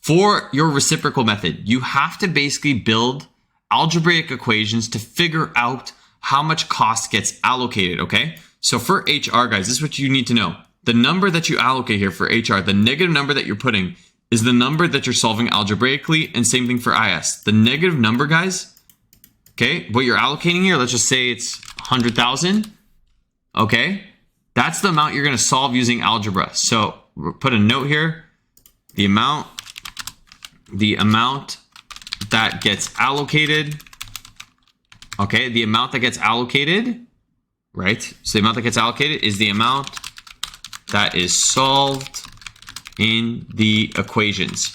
For your reciprocal method, you have to basically build algebraic equations to figure out how much cost gets allocated, okay? So for HR, guys, this is what you need to know. The number that you allocate here for HR, the negative number that you're putting is the number that you're solving algebraically, and same thing for IS. The negative number, guys, okay, what you're allocating here, let's just say it's 100,000, okay? That's the amount you're gonna solve using algebra. So we'll put a note here, the amount that gets allocated, okay, the amount that gets allocated, right? So the amount that gets allocated is the amount that is solved in the equations.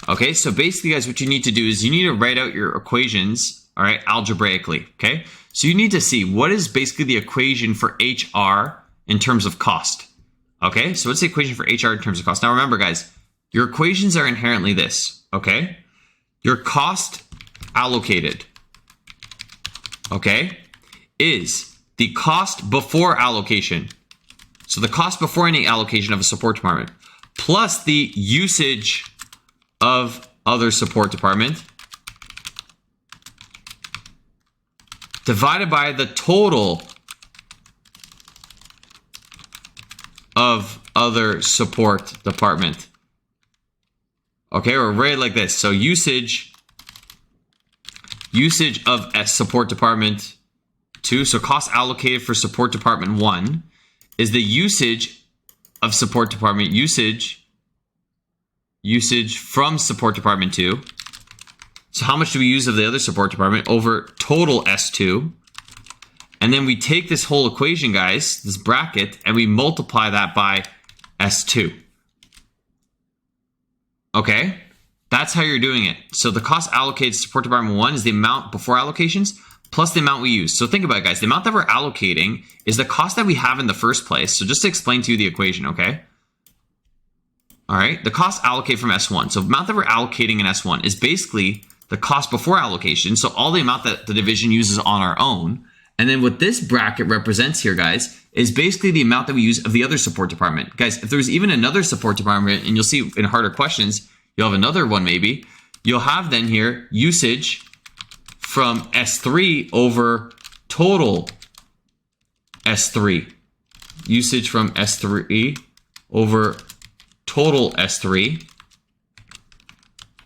Okay, so basically, guys, what you need to do is you need to write out your equations, all right, algebraically, okay? So you need to see what is basically the equation for HR in terms of cost, okay? So what's the equation for HR in terms of cost? Now remember, guys, your equations are inherently this, okay? Your cost allocated, okay, is the cost before allocation. So the cost before any allocation of a support department plus the usage of other support department divided by the total of other support department. Okay, or write it like this. So usage of a support department 2. So cost allocated for support department 1 is the usage of support department usage from support department 2. So how much do we use of the other support department over total S2? And then we take this whole equation, guys, this bracket, and we multiply that by S2. Okay? That's how you're doing it. So the cost allocated to support department 1 is the amount before allocations plus the amount we use. So think about it, guys. The amount that we're allocating is the cost that we have in the first place. So just to explain to you the equation, okay? All right, the cost allocated from S1. So the amount that we're allocating in S1 is basically the cost before allocation. So all the amount that the division uses on our own. And then what this bracket represents here, guys, is basically the amount that we use of the other support department. Guys, if there's even another support department, and you'll see in harder questions, you'll have another one maybe, you'll have then here usage from S3 over total S3. Usage from S3 over total S3.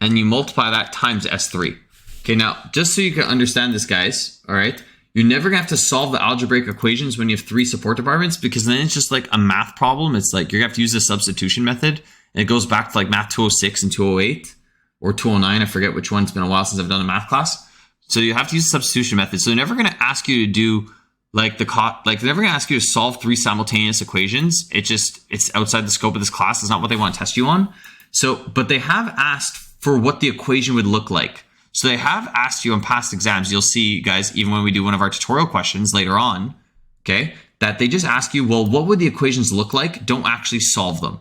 And you multiply that times S3. Okay, now, just so you can understand this, guys, all right, you're never going to have to solve the algebraic equations when you have 3 support departments, because then it's just like a math problem. It's like you're going to have to use the substitution method. And it goes back to like math 206 and 208 or 209. I forget which one. It's been a while since I've done a math class. So you have to use the substitution method. So they're never going to ask you to do like they're never going to ask you to solve 3 simultaneous equations. It's outside the scope of this class. It's not what they want to test you on. So, but they have asked for what the equation would look like. So they have asked you on past exams, you'll see, guys, even when we do one of our tutorial questions later on, okay, that they just ask you, well, what would the equations look like? Don't actually solve them.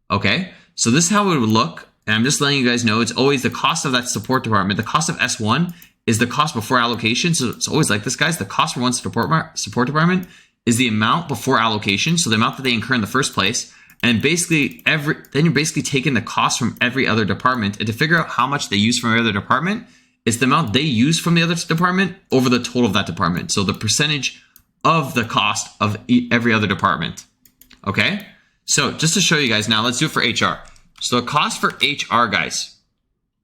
Okay, so this is how it would look. And I'm just letting you guys know it's always the cost of that support department. The cost of S1 is the cost before allocation. So it's always like this, guys. The cost for one support department is the amount before allocation. So the amount that they incur in the first place. And basically, then you're basically taking the cost from every other department. And to figure out how much they use from every other department, it's the amount they use from the other department over the total of that department. So the percentage of the cost of every other department. Okay? So just to show you guys now, let's do it for HR. So the cost for HR, guys,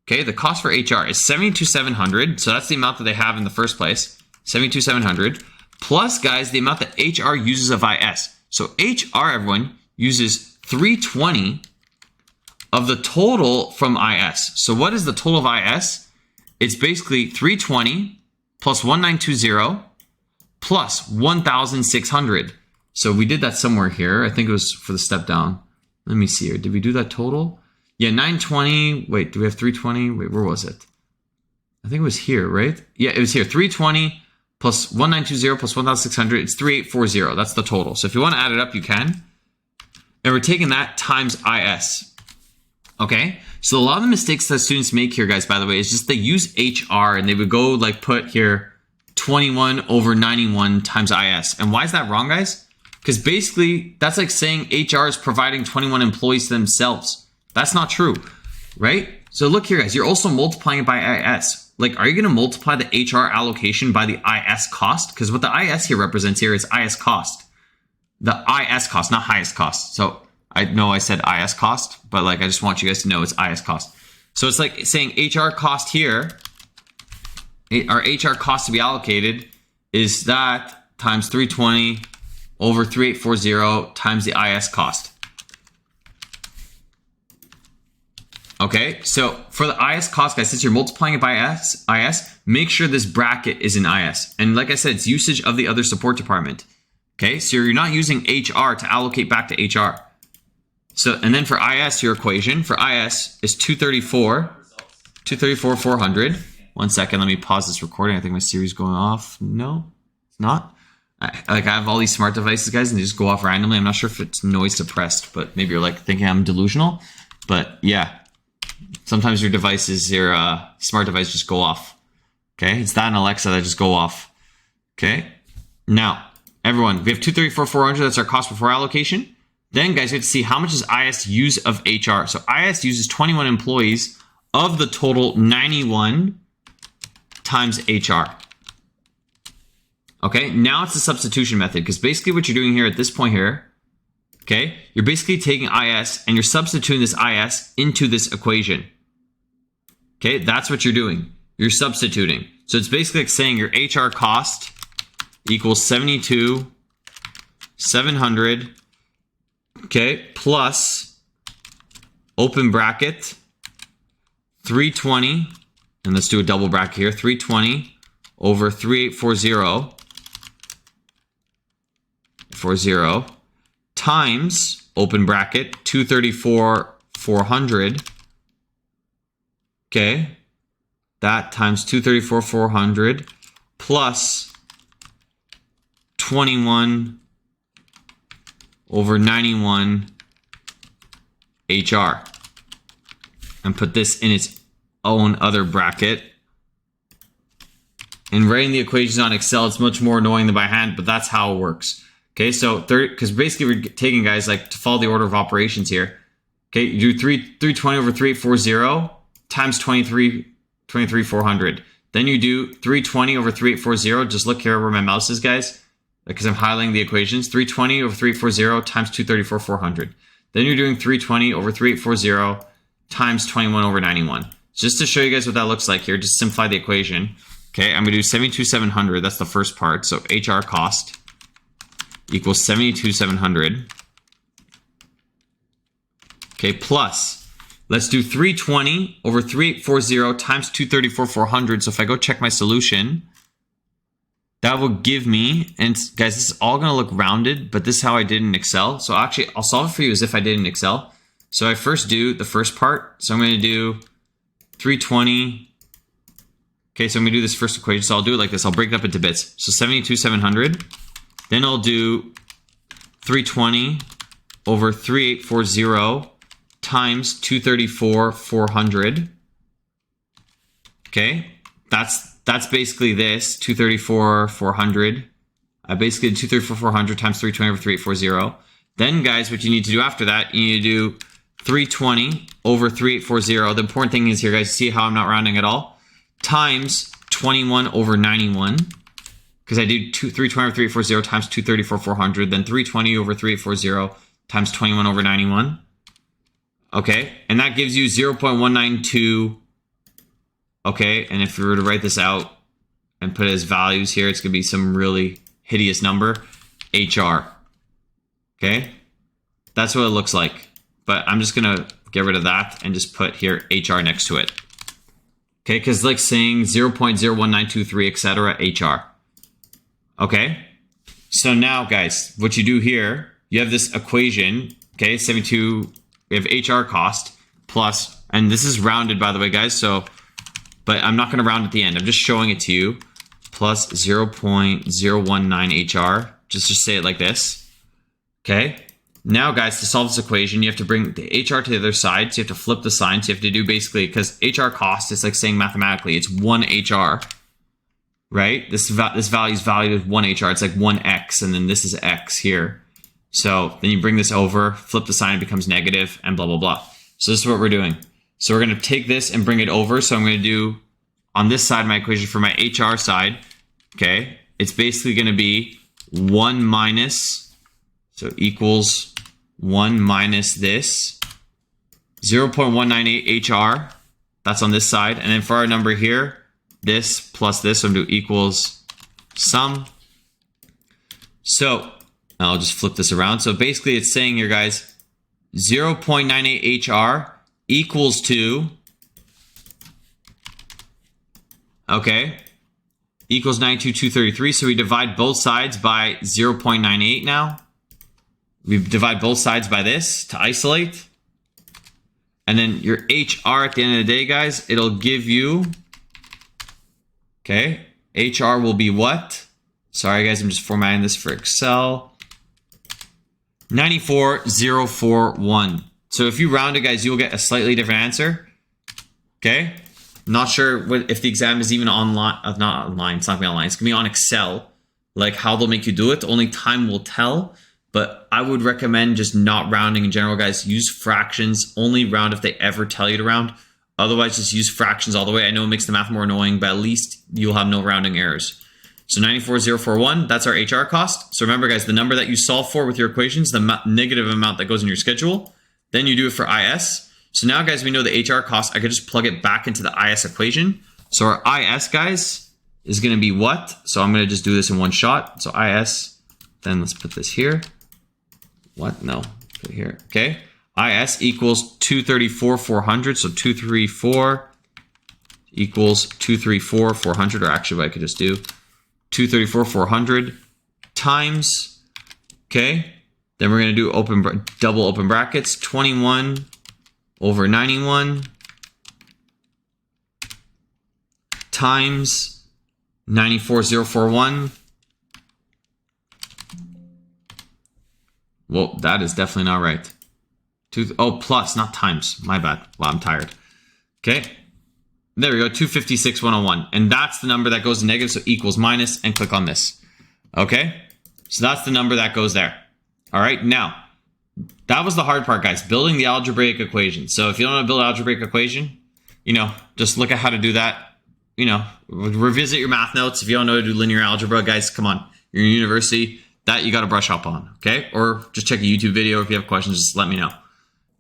okay, the cost for HR is $72,700. So that's the amount that they have in the first place, $72,700, plus, guys, the amount that HR uses of IS. So HR, everyone, uses $320 of the total from IS. So what is the total of IS? It's basically $320 plus $1,920 plus $1,600. So we did that somewhere here. I think it was for the step down. Let me see here. Did we do that total? Yeah, 920. Wait, do we have 320? Wait, where was it? I think it was here, right? Yeah, it was here. 320 plus 1920 plus 1,600. It's 3,840. That's the total. So if you want to add it up, you can. And we're taking that times IS. Okay? So a lot of the mistakes that students make here, guys, by the way, is just they use HR and they would go like put here 21 over 91 times IS. And why is that wrong, guys? Because basically, that's like saying HR is providing 21 employees to themselves. That's not true, right? So look here, guys. You're also multiplying it by IS. Like, are you going to multiply the HR allocation by the IS cost? Because what the IS here represents here is IS cost. The IS cost, not highest cost. So I know I said IS cost, but like I just want you guys to know it's IS cost. So it's like saying HR cost here, our HR cost to be allocated is that times 320 over 3,840 times the IS cost. Okay, so for the IS cost, guys, since you're multiplying it by IS, make sure this bracket is in IS. And like I said, it's usage of the other support department. Okay, so you're not using HR to allocate back to HR. So, and then for IS, your equation for IS is 234,400. 1 second, let me pause this recording. I think my Siri's going off. No, it's not. I have all these smart devices, guys, and they just go off randomly. I'm not sure if it's noise suppressed, but maybe you're like thinking I'm delusional. But yeah, sometimes your devices, your smart devices just go off. Okay, it's that and Alexa that just go off. Okay, now everyone, we have 234,400. That's our cost before allocation. Then, guys, we have to see how much does IS use of HR. So IS uses 21 employees of the total 91 times HR. Okay, now it's the substitution method, because basically what you're doing here at this point here, okay, you're basically taking IS and you're substituting this IS into this equation. Okay, that's what you're doing. You're substituting. So it's basically like saying your HR cost equals 72,700, okay, plus open bracket 320, and let's do a double bracket here, 320 over 3840 times open bracket 234,400, okay, that times 234,400 plus 21 over 91 HR, and put this in its own other bracket. And writing the equations on Excel, it's much more annoying than by hand, but that's how it works. Okay, so because basically we're taking, guys, like, to follow the order of operations here. Okay, you do 320 over 3840 times 23,400. Then you do 320 over 3840. Just look here where my mouse is, guys, because I'm highlighting the equations. 320 over 3840 times 234,400. Then you're doing 320 over 3840 times 21 over 91. Just to show you guys what that looks like here, just simplify the equation. Okay, I'm going to do 72,700. That's the first part. So HR cost equals 72,700. Okay, plus, let's do 320 over 3840 times 234,400. So if I go check my solution, that will give me, and guys, this is all going to look rounded, but this is how I did in Excel. So actually, I'll solve it for you as if I did in Excel. So I first do the first part. So I'm going to do 320. Okay, so I'm going to do this first equation. So I'll do it like this. I'll break it up into bits. So 72,700. Then I'll do 320 over 3840 times 234,400. Okay, that's basically this, 234,400. I basically did 234,400 times 320 over 3840. Then, guys, what you need to do after that, you need to do 320 over 3840. The important thing is here, guys, see how I'm not rounding at all? Times 21 over 91. Because I do 320 over 3840 times 234,400, then 320 over 3840 times 21 over 91. Okay, and that gives you 0.192. Okay, and if we were to write this out and put it as values here, it's going to be some really hideous number, HR. Okay, that's what it looks like. But I'm just going to get rid of that and just put here HR next to it. Okay, because like saying 0.01923, etc., HR. Okay, so now, guys, what you do here, you have this equation, okay, 72, we have HR cost plus, and this is rounded, by the way, guys, so, but I'm not going to round at the end. I'm just showing it to you, plus 0.019 HR, just say it like this, okay? Now, guys, to solve this equation, you have to bring the HR to the other side, so you have to flip the sign, so you have to do basically, because HR cost is like saying mathematically, it's one HR, right? This value is valued as 1 HR. It's like 1x, and then this is x here. So then you bring this over, flip the sign, it becomes negative, and blah, blah, blah. So this is what we're doing. So we're going to take this and bring it over. So I'm going to do, on this side, my equation for my HR side, okay, it's basically going to be 1 minus, so equals 1 minus this, 0.198 HR. That's on this side. And then for our number here, this plus this, so I'm going to do equals sum. So I'll just flip this around. So basically it's saying here, guys, 0.98 HR equals to, okay, equals 92,233. So we divide both sides by 0.98 now. We divide both sides by this to isolate. And then your HR at the end of the day, guys, it'll give you, okay, HR will be what? Sorry, guys, I'm just formatting this for Excel. 94,041. So if you round it, guys, you'll get a slightly different answer. Okay? Not sure if the exam is even online. Not online. It's not going to be online. It's going to be on Excel. Like how they'll make you do it. Only time will tell. But I would recommend just not rounding in general, guys. Use fractions. Only round if they ever tell you to round. Otherwise, just use fractions all the way. I know it makes the math more annoying, but at least you'll have no rounding errors. So 94,041, that's our HR cost. So remember, guys, the number that you solve for with your equations, the negative amount that goes in your schedule. Then you do it for IS. So now, guys, we know the HR cost. I could just plug it back into the IS equation. So our IS, guys, is going to be what? So I'm going to just do this in one shot. So IS, then let's put this here. What? No, put it here. Okay. IS equals 234, 400. So 234 equals 234, 400. Or actually, what I could just do 234, 400 times. Okay. Then we're going to do double open brackets. 21 over 91 times 94041. Well, that is definitely not right. Plus, not times. My bad. Wow, I'm tired. Okay. There we go. 256,101. And that's the number that goes to negative. So equals minus, and click on this. Okay. So that's the number that goes there. All right. Now, that was the hard part, guys. Building the algebraic equation. So if you don't know how to build an algebraic equation, just look at how to do that. Revisit your math notes. If you don't know how to do linear algebra, guys, come on. You're in university. That you got to brush up on, okay? Or just check a YouTube video. If you have questions, just let me know.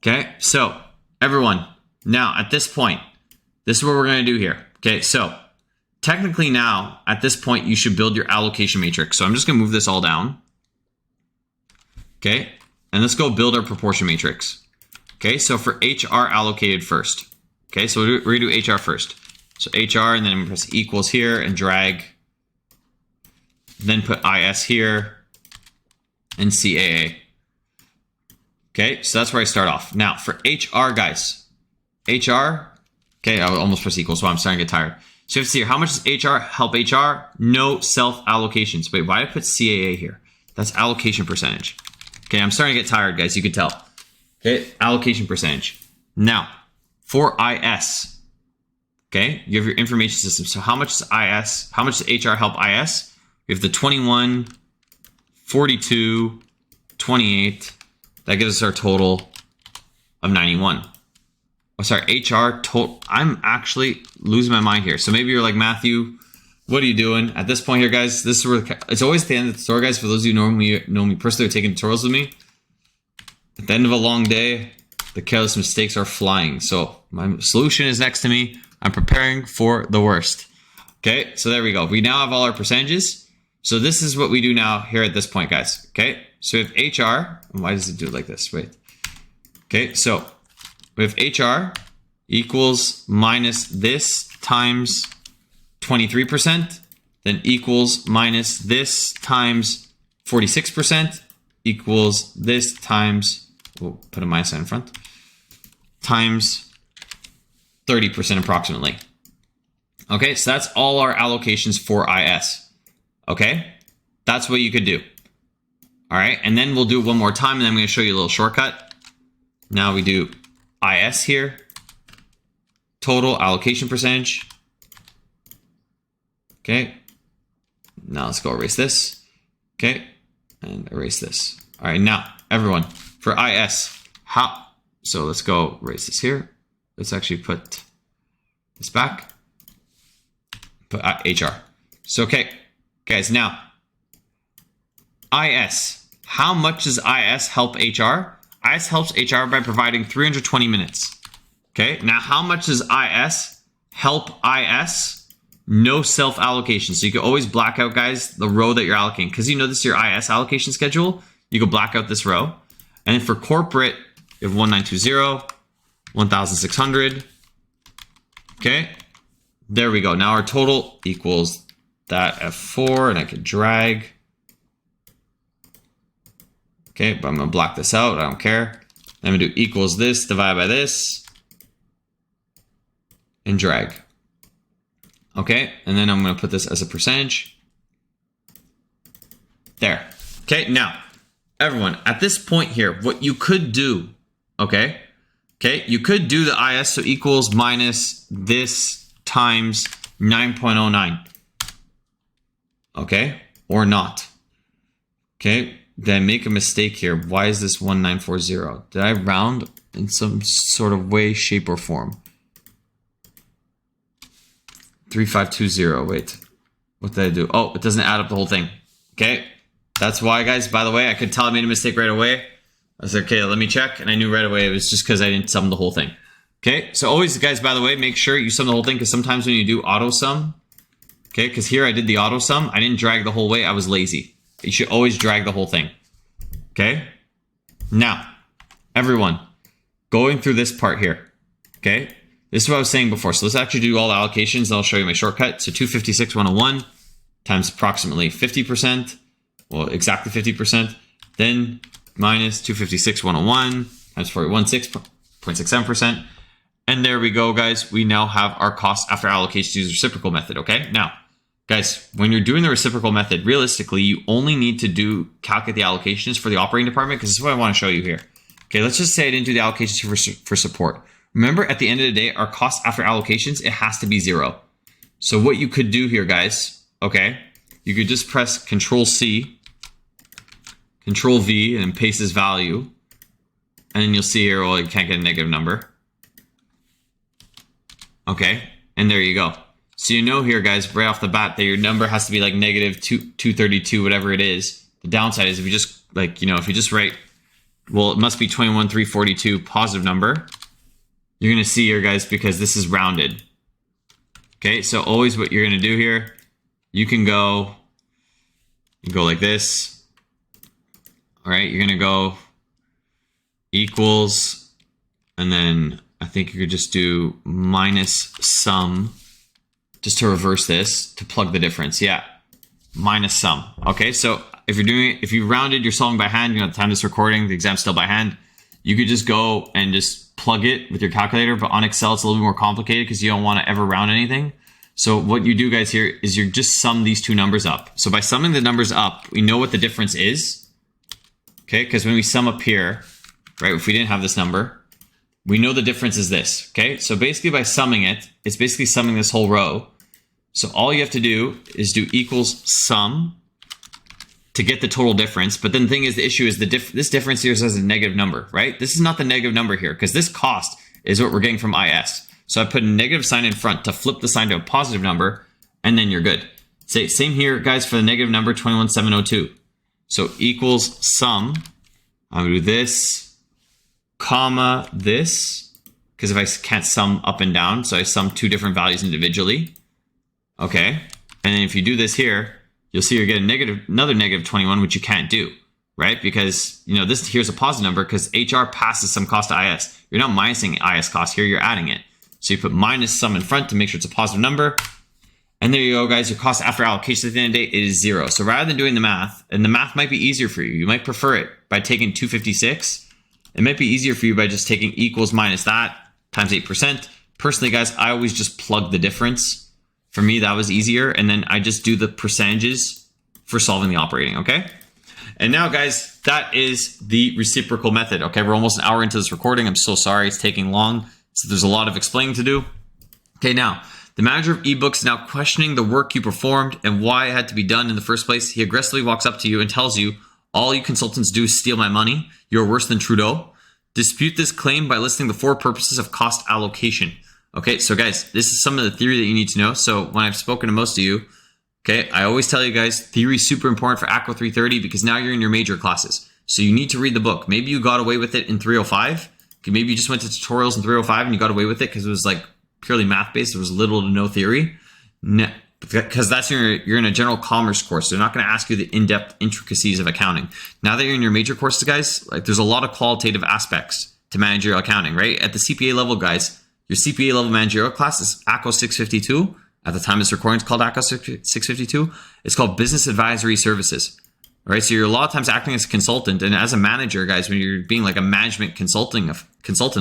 Okay, so everyone, now at this point, this is what we're going to do here. Okay, so technically now, at this point, you should build your allocation matrix. So I'm just going to move this all down. Okay, and let's go build our proportion matrix. Okay, so for HR allocated first. Okay, so we're going to do HR first. So HR, and then I'm going to press equals here and drag. Then put IS here. And CAA. Okay, so that's where I start off. Now for HR, guys, HR, okay, I almost press equal, so I'm starting to get tired. So you have to see here, how much does HR help HR? No self allocations. Wait, why did I put CAA here? That's allocation percentage. Okay, I'm starting to get tired, guys, you can tell. Okay, allocation percentage. Now, for IS, okay, you have your information system. So how much is IS, how much does HR help IS? We have the 21, 42, 28, that gives us our total of 91. Oh, sorry, HR total. I'm actually losing my mind here. So maybe you're like, Matthew, what are you doing? At this point here, guys, this is where it's always at the end of the tutorial, guys. For those of you who know me personally, taking tutorials with me, at the end of a long day, the careless mistakes are flying. So my solution is next to me. I'm preparing for the worst. Okay, so there we go. We now have all our percentages. So this is what we do now here at this point, guys. Okay, so we have HR. Why does it do it like this? Wait. Okay, so we have HR equals minus this times 23%, then equals minus this times 46%, equals this times, we'll put a minus sign in front, times 30% approximately. Okay, so that's all our allocations for IS. Okay, that's what you could do. All right, and then we'll do it one more time, and then I'm going to show you a little shortcut. Now we do IS here, total allocation percentage. Okay, now let's go erase this. Okay, and erase this. All right, now everyone, for IS, so let's go erase this here. Let's actually put this back, put HR. So, okay. Guys, now, IS. How much does IS help HR? IS helps HR by providing 320 minutes. Okay, now how much does IS help IS? No self-allocation. So you can always black out, guys, the row that you're allocating. Because you know this is your IS allocation schedule. You can black out this row. And then for corporate, you have 1920, 1600. Okay, there we go. Now our total equals that F4, and I could drag. Okay, but I'm gonna block this out, I don't care. I'm gonna do equals this, divide by this, and drag. Okay, and then I'm gonna put this as a percentage. There. Okay, now, everyone, at this point here, what you could do, okay, you could do the IS, so equals minus this times 9.09. Okay, or not. Okay, did I make a mistake here? Why is this 1940? Did I round in some sort of way, shape, or form? 3520, wait. What did I do? Oh, it doesn't add up the whole thing. Okay, that's why, guys, by the way, I could tell I made a mistake right away. I was like, okay, let me check, and I knew right away it was just because I didn't sum the whole thing. Okay, so always, guys, by the way, make sure you sum the whole thing, because sometimes when you do auto sum, Okay, because here I did the auto sum. I didn't drag the whole way. I was lazy. You should always drag the whole thing. Okay? Now, everyone, going through this part here. Okay? This is what I was saying before. So let's actually do all the allocations. I'll show you my shortcut. So 256,101 times approximately 50%. Well, exactly 50%. Then minus 256,101 times 416.67%. And there we go, guys. We now have our cost after allocation to use the reciprocal method, okay? Now, guys, when you're doing the reciprocal method, realistically, you only need to calculate the allocations for the operating department, because this is what I want to show you here. Okay, let's just say I didn't do the allocations for support. Remember, at the end of the day, our cost after allocations, it has to be 0. So what you could do here, guys, okay, you could just press Control-C, Control-V, and paste this value. And then you'll see here, well, you can't get a negative number. Okay, and there you go. So you know here, guys, right off the bat that your number has to be like negative 232, whatever it is. The downside is if you just if you just write, well, it must be 21,342 positive number. You're going to see here, guys, because this is rounded. Okay, so always what you're going to do here, you go like this. All right, you're going to go equals, and then I think you could just do minus sum, just to reverse this, to plug the difference. Yeah, minus sum. Okay, so if you rounded, you're solving by hand, at the time of this recording, the exam's still by hand, you could just go and just plug it with your calculator, but on Excel, it's a little bit more complicated because you don't want to ever round anything. So what you do, guys, here is you just sum these two numbers up. So by summing the numbers up, we know what the difference is. Okay, because when we sum up here, right, if we didn't have this number, we know the difference is this, okay? So basically by summing it, it's basically summing this whole row. So all you have to do is do equals sum to get the total difference. But then the thing is, the issue is this difference here says a negative number, right? This is not the negative number here because this cost is what we're getting from IS. So I put a negative sign in front to flip the sign to a positive number, and then you're good. Same here, guys, for the negative number 21,702. So equals sum, I'm gonna do this, comma this, because if I can't sum up and down, so I sum two different values individually. Okay, and then if you do this here, you'll see you get another negative 21, which you can't do, right? Because this here's a positive number because HR passes some cost to IS. You're not minusing IS cost here, you're adding it. So you put minus sum in front to make sure it's a positive number. And there you go, guys. Your cost after allocation at the end of the day is 0. So rather than doing the math, and the math might be easier for you, you might prefer it by taking 256. It might be easier for you by just taking equals minus that times 8%. Personally, guys, I always just plug the difference. For me, that was easier. And then I just do the percentages for solving the operating, okay? And now, guys, that is the reciprocal method, okay? We're almost an hour into this recording. I'm so sorry it's taking long. So there's a lot of explaining to do. Okay, now, the manager of ebooks is now questioning the work you performed and why it had to be done in the first place. He aggressively walks up to you and tells you, all you consultants do is steal my money. You're worse than Trudeau. Dispute this claim by listing the 4 purposes of cost allocation. Okay, so guys, this is some of the theory that you need to know. So when I've spoken to most of you, okay, I always tell you guys, theory is super important for ACCO 330 because now you're in your major classes. So you need to read the book. Maybe you got away with it in 305. Okay, maybe you just went to tutorials in 305 and you got away with it because it was like purely math-based. There was little to no theory. No, because that's you're in a general commerce course. They're not going to ask you the in-depth intricacies of accounting. Now that you're in your major courses, guys, like there's a lot of qualitative aspects to managerial accounting, right? At the CPA level, guys, your CPA level managerial class is ACCO 652. At the time of this recording, it's called ACCO 652. It's called Business Advisory Services. All right, so you're a lot of times acting as a consultant, and as a manager, guys, when you're being like a management consultant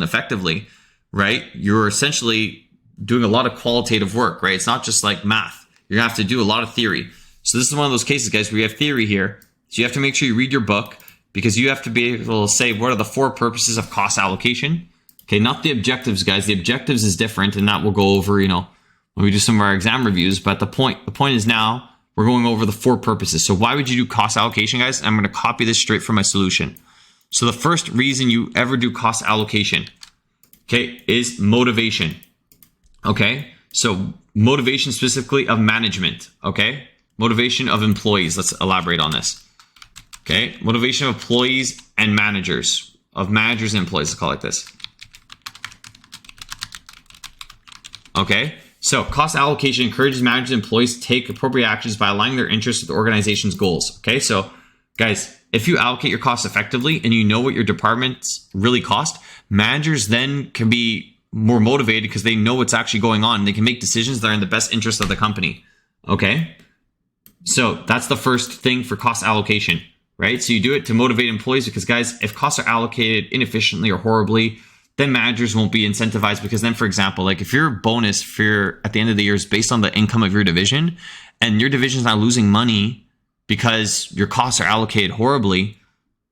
effectively, right? You're essentially doing a lot of qualitative work, right? It's not just like math. You're gonna have to do a lot of theory. So this is one of those cases, guys, where you have theory here. So you have to make sure you read your book because you have to be able to say what are the 4 purposes of cost allocation. Okay, not the objectives, guys. The objectives is different, and that we'll go over, when we do some of our exam reviews. But the point is now we're going over the 4 purposes. So why would you do cost allocation, guys? I'm going to copy this straight from my solution. So the first reason you ever do cost allocation, okay, is motivation. Okay, so motivation specifically of management, okay? Motivation of employees. Let's elaborate on this. Okay, motivation of employees and managers. Of managers and employees, let's call it like this. Okay, so So cost allocation encourages managers and employees to take appropriate actions by aligning their interests with the organization's goals. Okay, so guys, if you allocate your costs effectively and you know what your departments really cost, managers then can be more motivated because they know what's actually going on. They can make decisions that are in the best interest of the company. Okay, so that's the first thing for cost allocation, right? So you do it to motivate employees because, guys, if costs are allocated inefficiently or horribly, then managers won't be incentivized because then, for example, like if your bonus for at the end of the year is based on the income of your division and your division's not losing money because your costs are allocated horribly,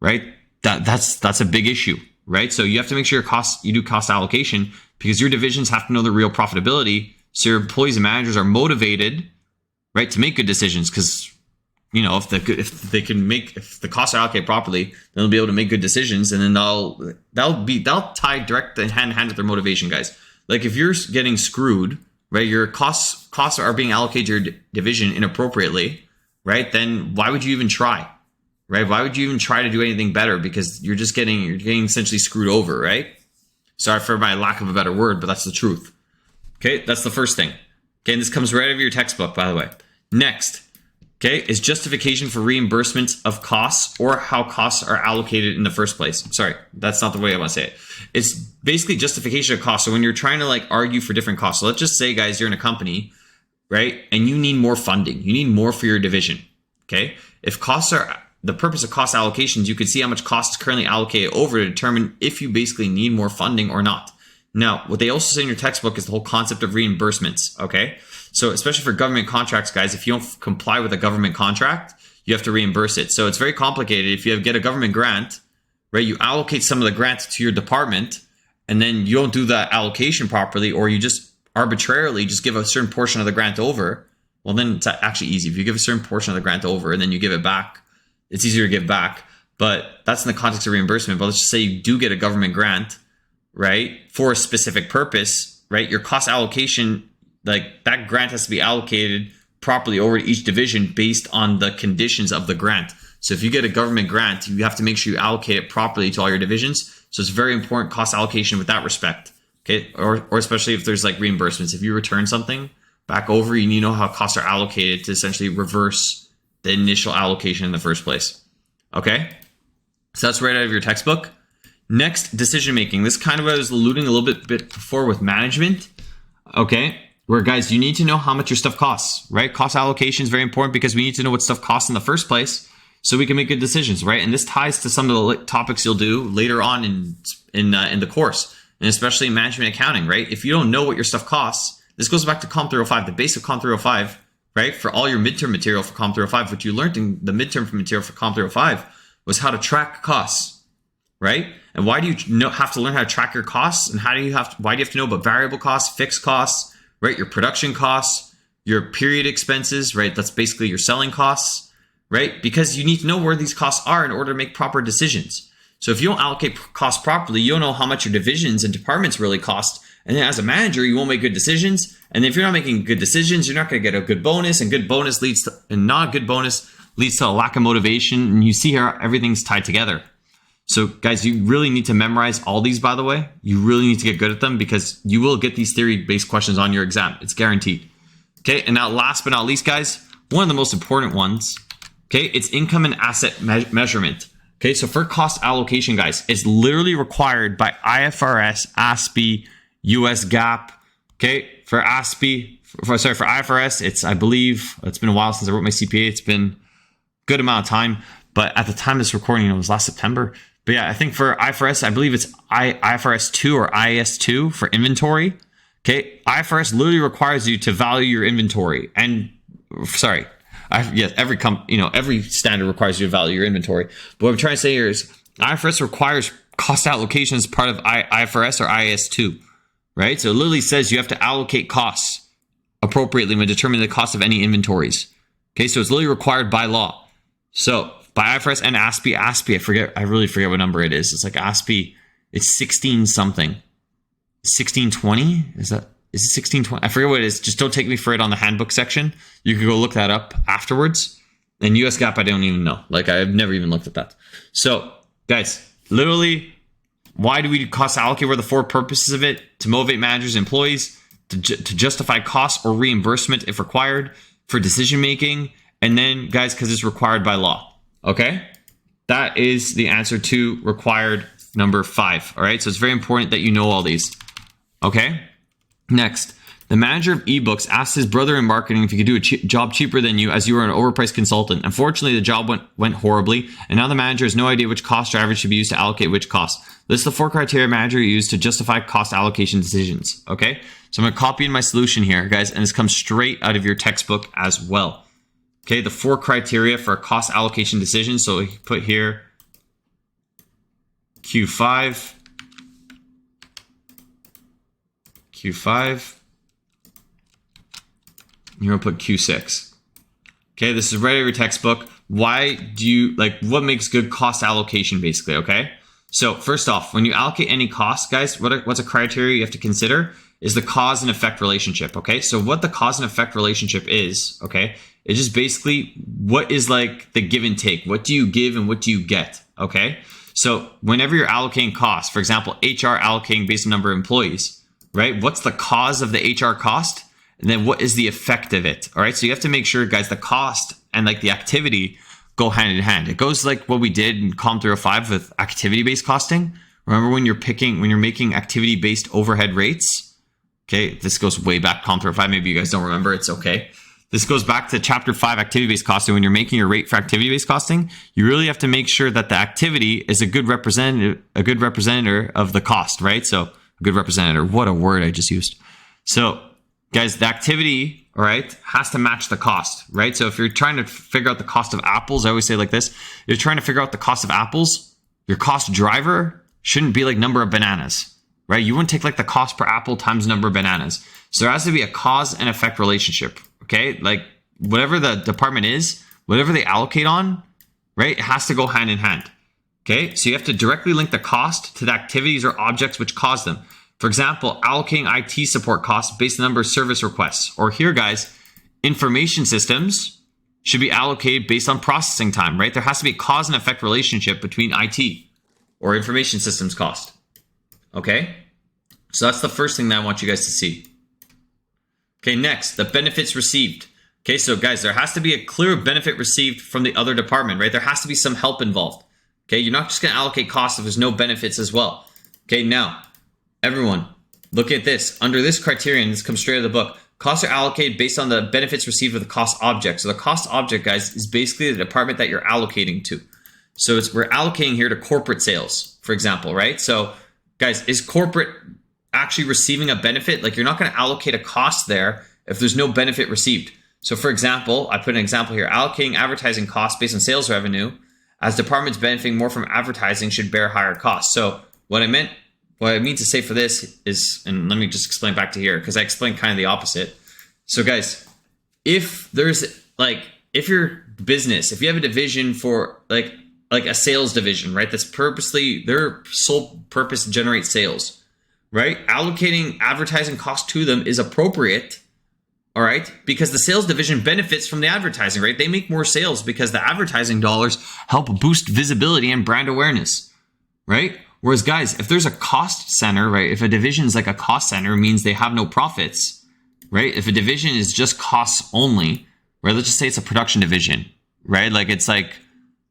right? That's a big issue, right? So you have to make sure you do cost allocation because your divisions have to know the real profitability. So your employees and managers are motivated, right, to make good decisions because, you know, if the costs are allocated properly, then they'll be able to make good decisions, and then they'll tie direct hand in hand with their motivation, guys. Like if you're getting screwed, right, your costs are being allocated to your division inappropriately, right? Then why would you even try, right? Why would you even try to do anything better? Because you're getting essentially screwed over, right? Sorry for my lack of a better word, but that's the truth. Okay, that's the first thing. Okay, and this comes right out of your textbook, by the way. Next. Okay, is justification for reimbursements of costs or how costs are allocated in the first place. Sorry, that's not the way I want to say it. It's basically justification of costs. So when you're trying to like argue for different costs, so let's just say, guys, you're in a company, right? And you need more funding. You need more for your division. Okay, if costs are the purpose of cost allocations, you could see how much cost is currently allocated over to determine if you basically need more funding or not. Now, what they also say in your textbook is the whole concept of reimbursements. Okay. So especially for government contracts, guys, if you don't comply with a government contract, you have to reimburse it. So it's very complicated. If you get a government grant, right, you allocate some of the grant to your department, and then you don't do the allocation properly, or you just arbitrarily just give a certain portion of the grant over, well, then it's actually easy. If you give a certain portion of the grant over and then you give it back, it's easier to give back. But that's in the context of reimbursement. But let's just say you do get a government grant, right, for a specific purpose, right? Your cost allocation, like that grant has to be allocated properly over to each division based on the conditions of the grant. So if you get a government grant, you have to make sure you allocate it properly to all your divisions. So it's very important cost allocation with that respect. Okay, or especially if there's like reimbursements. If you return something back over, you need to know how costs are allocated to essentially reverse the initial allocation in the first place. Okay, so that's right out of your textbook. Next, decision making. This kind of what I was alluding a little bit before with management. Okay, where guys, you need to know how much your stuff costs, right? Cost allocation is very important because we need to know what stuff costs in the first place so we can make good decisions, right? And this ties to some of the topics you'll do later on in the course, and especially in management accounting, right? If you don't know what your stuff costs, this goes back to Com 305, the base of Com 305, right? For all your midterm material for Com 305, what you learned in the midterm material for Com 305 was how to track costs, right? And why do you have to learn how to track your costs? And why do you have to know about variable costs, fixed costs, right? Your production costs, your period expenses, right? That's basically your selling costs, right? Because you need to know where these costs are in order to make proper decisions. So if you don't allocate costs properly, you don't know how much your divisions and departments really cost. And then as a manager, you won't make good decisions. And if you're not making good decisions, you're not going to get a good bonus, and not a good bonus leads to a lack of motivation. And you see here, everything's tied together. So guys, you really need to memorize all these, by the way. You really need to get good at them because you will get these theory-based questions on your exam. It's guaranteed. Okay, and now last but not least, guys, one of the most important ones, okay, it's income and asset measurement. Okay, so for cost allocation, guys, it's literally required by IFRS, ASPE, US GAAP. Okay, for ASPE, for IFRS, I believe, it's been a while since I wrote my CPA. It's been a good amount of time, but at the time of this recording, it was last September. But yeah, I think for IFRS, I believe it's IFRS 2 or IAS 2 for inventory. Okay, IFRS literally requires you to value your inventory. And every standard requires you to value your inventory. But what I'm trying to say here is IFRS requires cost allocation as part of IFRS or IAS 2, right? So it literally says you have to allocate costs appropriately when determining the cost of any inventories. Okay, so it's literally required by law. So by IFRS and ASPE, I really forget what number it is. It's like ASPE, it's 16 something. 1620? Is it 1620? I forget what it is. Just don't take me for it on the handbook section. You can go look that up afterwards. And US GAAP, I don't even know. Like, I've never even looked at that. So, guys, literally, why do we cost allocate? What are the four purposes of it? To motivate managers and employees, to justify costs or reimbursement if required, for decision making, and then, guys, because it's required by law. Okay? That is the answer to required number 5. All right? So it's very important that you know all these. Okay? Next. The manager of ebooks asked his brother in marketing if he could do a job cheaper than you, as you were an overpriced consultant. Unfortunately, the job went horribly, and now the manager has no idea which cost driver should be used to allocate which cost. List the 4 criteria manager used to justify cost allocation decisions. Okay, so I'm going to copy in my solution here, guys, and this comes straight out of your textbook as well. Okay, the 4 criteria for a cost allocation decision. So we put here Q5, Q5. You're gonna put Q6. Okay, this is right out of your textbook. Why do you, what makes good cost allocation, basically, okay? So first off, when you allocate any cost, guys, what's a criteria you have to consider is the cause and effect relationship, okay? So what the cause and effect relationship is, okay, it's just basically what is like the give and take. What do you give and what do you get, okay? So whenever you're allocating costs, for example, HR allocating based on number of employees, right? What's the cause of the HR cost? And then what is the effect of it? All right. So you have to make sure, guys, the cost and the activity go hand in hand. It goes like what we did in COM 305 with activity-based costing. Remember when you're making activity-based overhead rates? Okay. This goes way back, COM 305. Maybe you guys don't remember. It's okay. This goes back to chapter 5, activity-based costing. When you're making your rate for activity-based costing, you really have to make sure that the activity is a good representative of the cost, right? So a good representative. What a word I just used. So guys, the activity, all right, has to match the cost, right? So if you're trying to figure out the cost of apples, I always say like this, you're trying to figure out the cost of apples, your cost driver shouldn't be like number of bananas, right? You wouldn't take like the cost per apple times number of bananas. So there has to be a cause and effect relationship, okay? Like whatever the department is, whatever they allocate on, right, it has to go hand in hand, okay? So you have to directly link the cost to the activities or objects which cause them. For example, allocating IT support costs based on the number of service requests. Or here, guys, information systems should be allocated based on processing time, right? There has to be a cause and effect relationship between IT or information systems cost. Okay? So that's the first thing that I want you guys to see. Okay, next, the benefits received. Okay, so guys, there has to be a clear benefit received from the other department, right? There has to be some help involved. Okay, you're not just going to allocate costs if there's no benefits as well. Okay, now, everyone, look at this. Under this criterion, this comes straight out of the book. Costs are allocated based on the benefits received with the cost object. So the cost object, guys, is basically the department that you're allocating to. So we're allocating here to corporate sales, for example, right? So guys, is corporate actually receiving a benefit? Like you're not going to allocate a cost there if there's no benefit received. So for example, I put an example here, allocating advertising costs based on sales revenue, as departments benefiting more from advertising should bear higher costs. So what I mean to say for this is, and let me just explain back to here, because I explained kind of the opposite. So guys, if there's if your business, if you have a division for like a sales division, right, that's purposely, their sole purpose to generate sales, right? Allocating advertising costs to them is appropriate, all right? Because the sales division benefits from the advertising, right? They make more sales because the advertising dollars help boost visibility and brand awareness, right? Whereas guys, if there's a cost center, right? If a division is like a cost center, it means they have no profits, right? If a division is just costs only, right? Let's just say it's a production division, right? Like it's like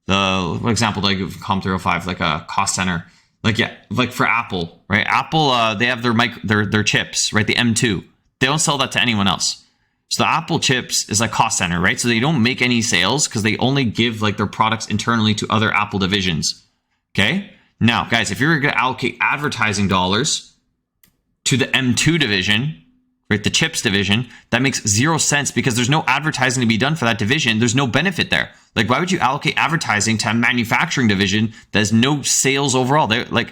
for example, like COM 305, like a cost center, like for Apple, right? Apple, they have their chips, right? The M2, they don't sell that to anyone else. So the Apple chips is like cost center, right? So they don't make any sales because they only give like their products internally to other Apple divisions. Okay. Now, guys, if you're going to allocate advertising dollars to the M2 division, right, the chips division, that makes 0 sense because there's no advertising to be done for that division. There's no benefit there. Like, why would you allocate advertising to a manufacturing division that has no sales overall? They're like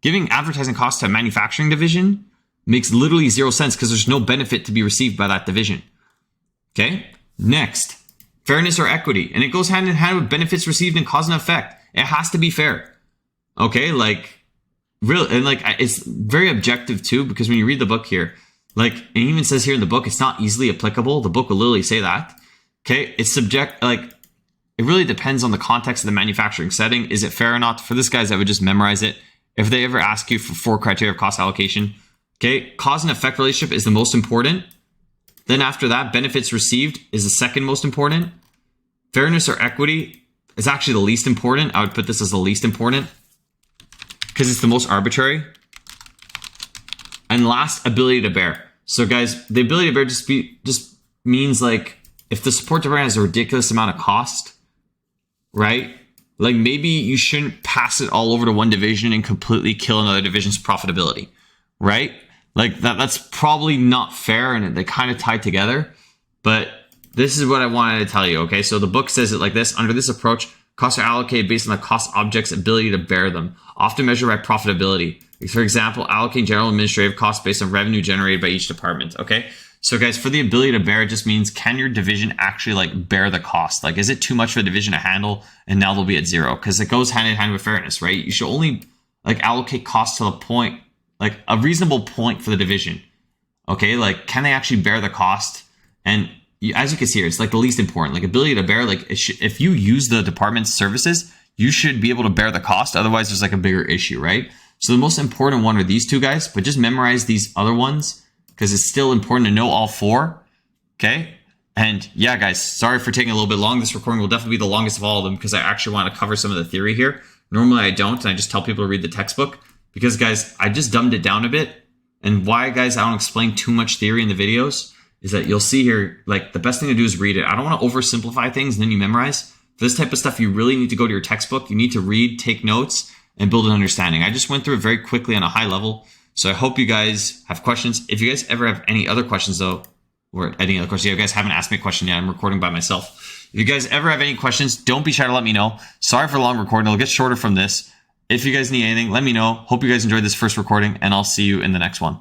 giving advertising costs to a manufacturing division makes literally 0 sense because there's no benefit to be received by that division. Okay. Next, fairness or equity. And it goes hand in hand with benefits received and cause and effect. It has to be fair. Okay, it's very objective too, because when you read the book here, it even says here in the book, it's not easily applicable. The book will literally say that. Okay, it's it really depends on the context of the manufacturing setting. Is it fair or not? For this, guys, I would just memorize it. If they ever ask you for 4 criteria of cost allocation, Okay, cause and effect relationship is the most important. Then after that, benefits received is the second most important. Fairness or equity is actually the least important. I would put this as the least important because it's the most arbitrary. And last, ability to bear. So guys, the ability to bear just means like if the support department has a ridiculous amount of cost, right? Like maybe you shouldn't pass it all over to one division and completely kill another division's profitability, right? Like that's probably not fair, and they kind of tie together. But this is what I wanted to tell you, okay? So the book says it like this. Under this approach, costs are allocated based on the cost object's ability to bear them, often measured by profitability. For example, allocate general administrative costs based on revenue generated by each department, okay? So guys, for the ability to bear, it just means can your division actually like bear the cost? Like, is it too much for the division to handle and now they'll be at zero? Because it goes hand in hand with fairness, right? You should only like allocate costs to the point, like a reasonable point for the division, okay? Like, can they actually bear the cost? And as you can see here, it's like the least important. Like ability to bear, like if you use the department's services, you should be able to bear the cost. Otherwise, there's like a bigger issue, right? So the most important one are these two guys, but just memorize these other ones because it's still important to know all four, okay? And yeah, guys, sorry for taking a little bit long. This recording will definitely be the longest of all of them because I actually want to cover some of the theory here. Normally I don't, and I just tell people to read the textbook because, guys, I just dumbed it down a bit. And why, guys, I don't explain too much theory in the videos is that you'll see here, like the best thing to do is read it. I don't want to oversimplify things and then you memorize. For this type of stuff, you really need to go to your textbook. You need to read, take notes, and build an understanding. I just went through it very quickly on a high level. So I hope you guys have questions. If you guys ever have any other questions though, or any other questions, you guys haven't asked me a question yet. I'm recording by myself. If you guys ever have any questions, don't be shy to let me know. Sorry for the long recording. It'll get shorter from this. If you guys need anything, let me know. Hope you guys enjoyed this first recording and I'll see you in the next one.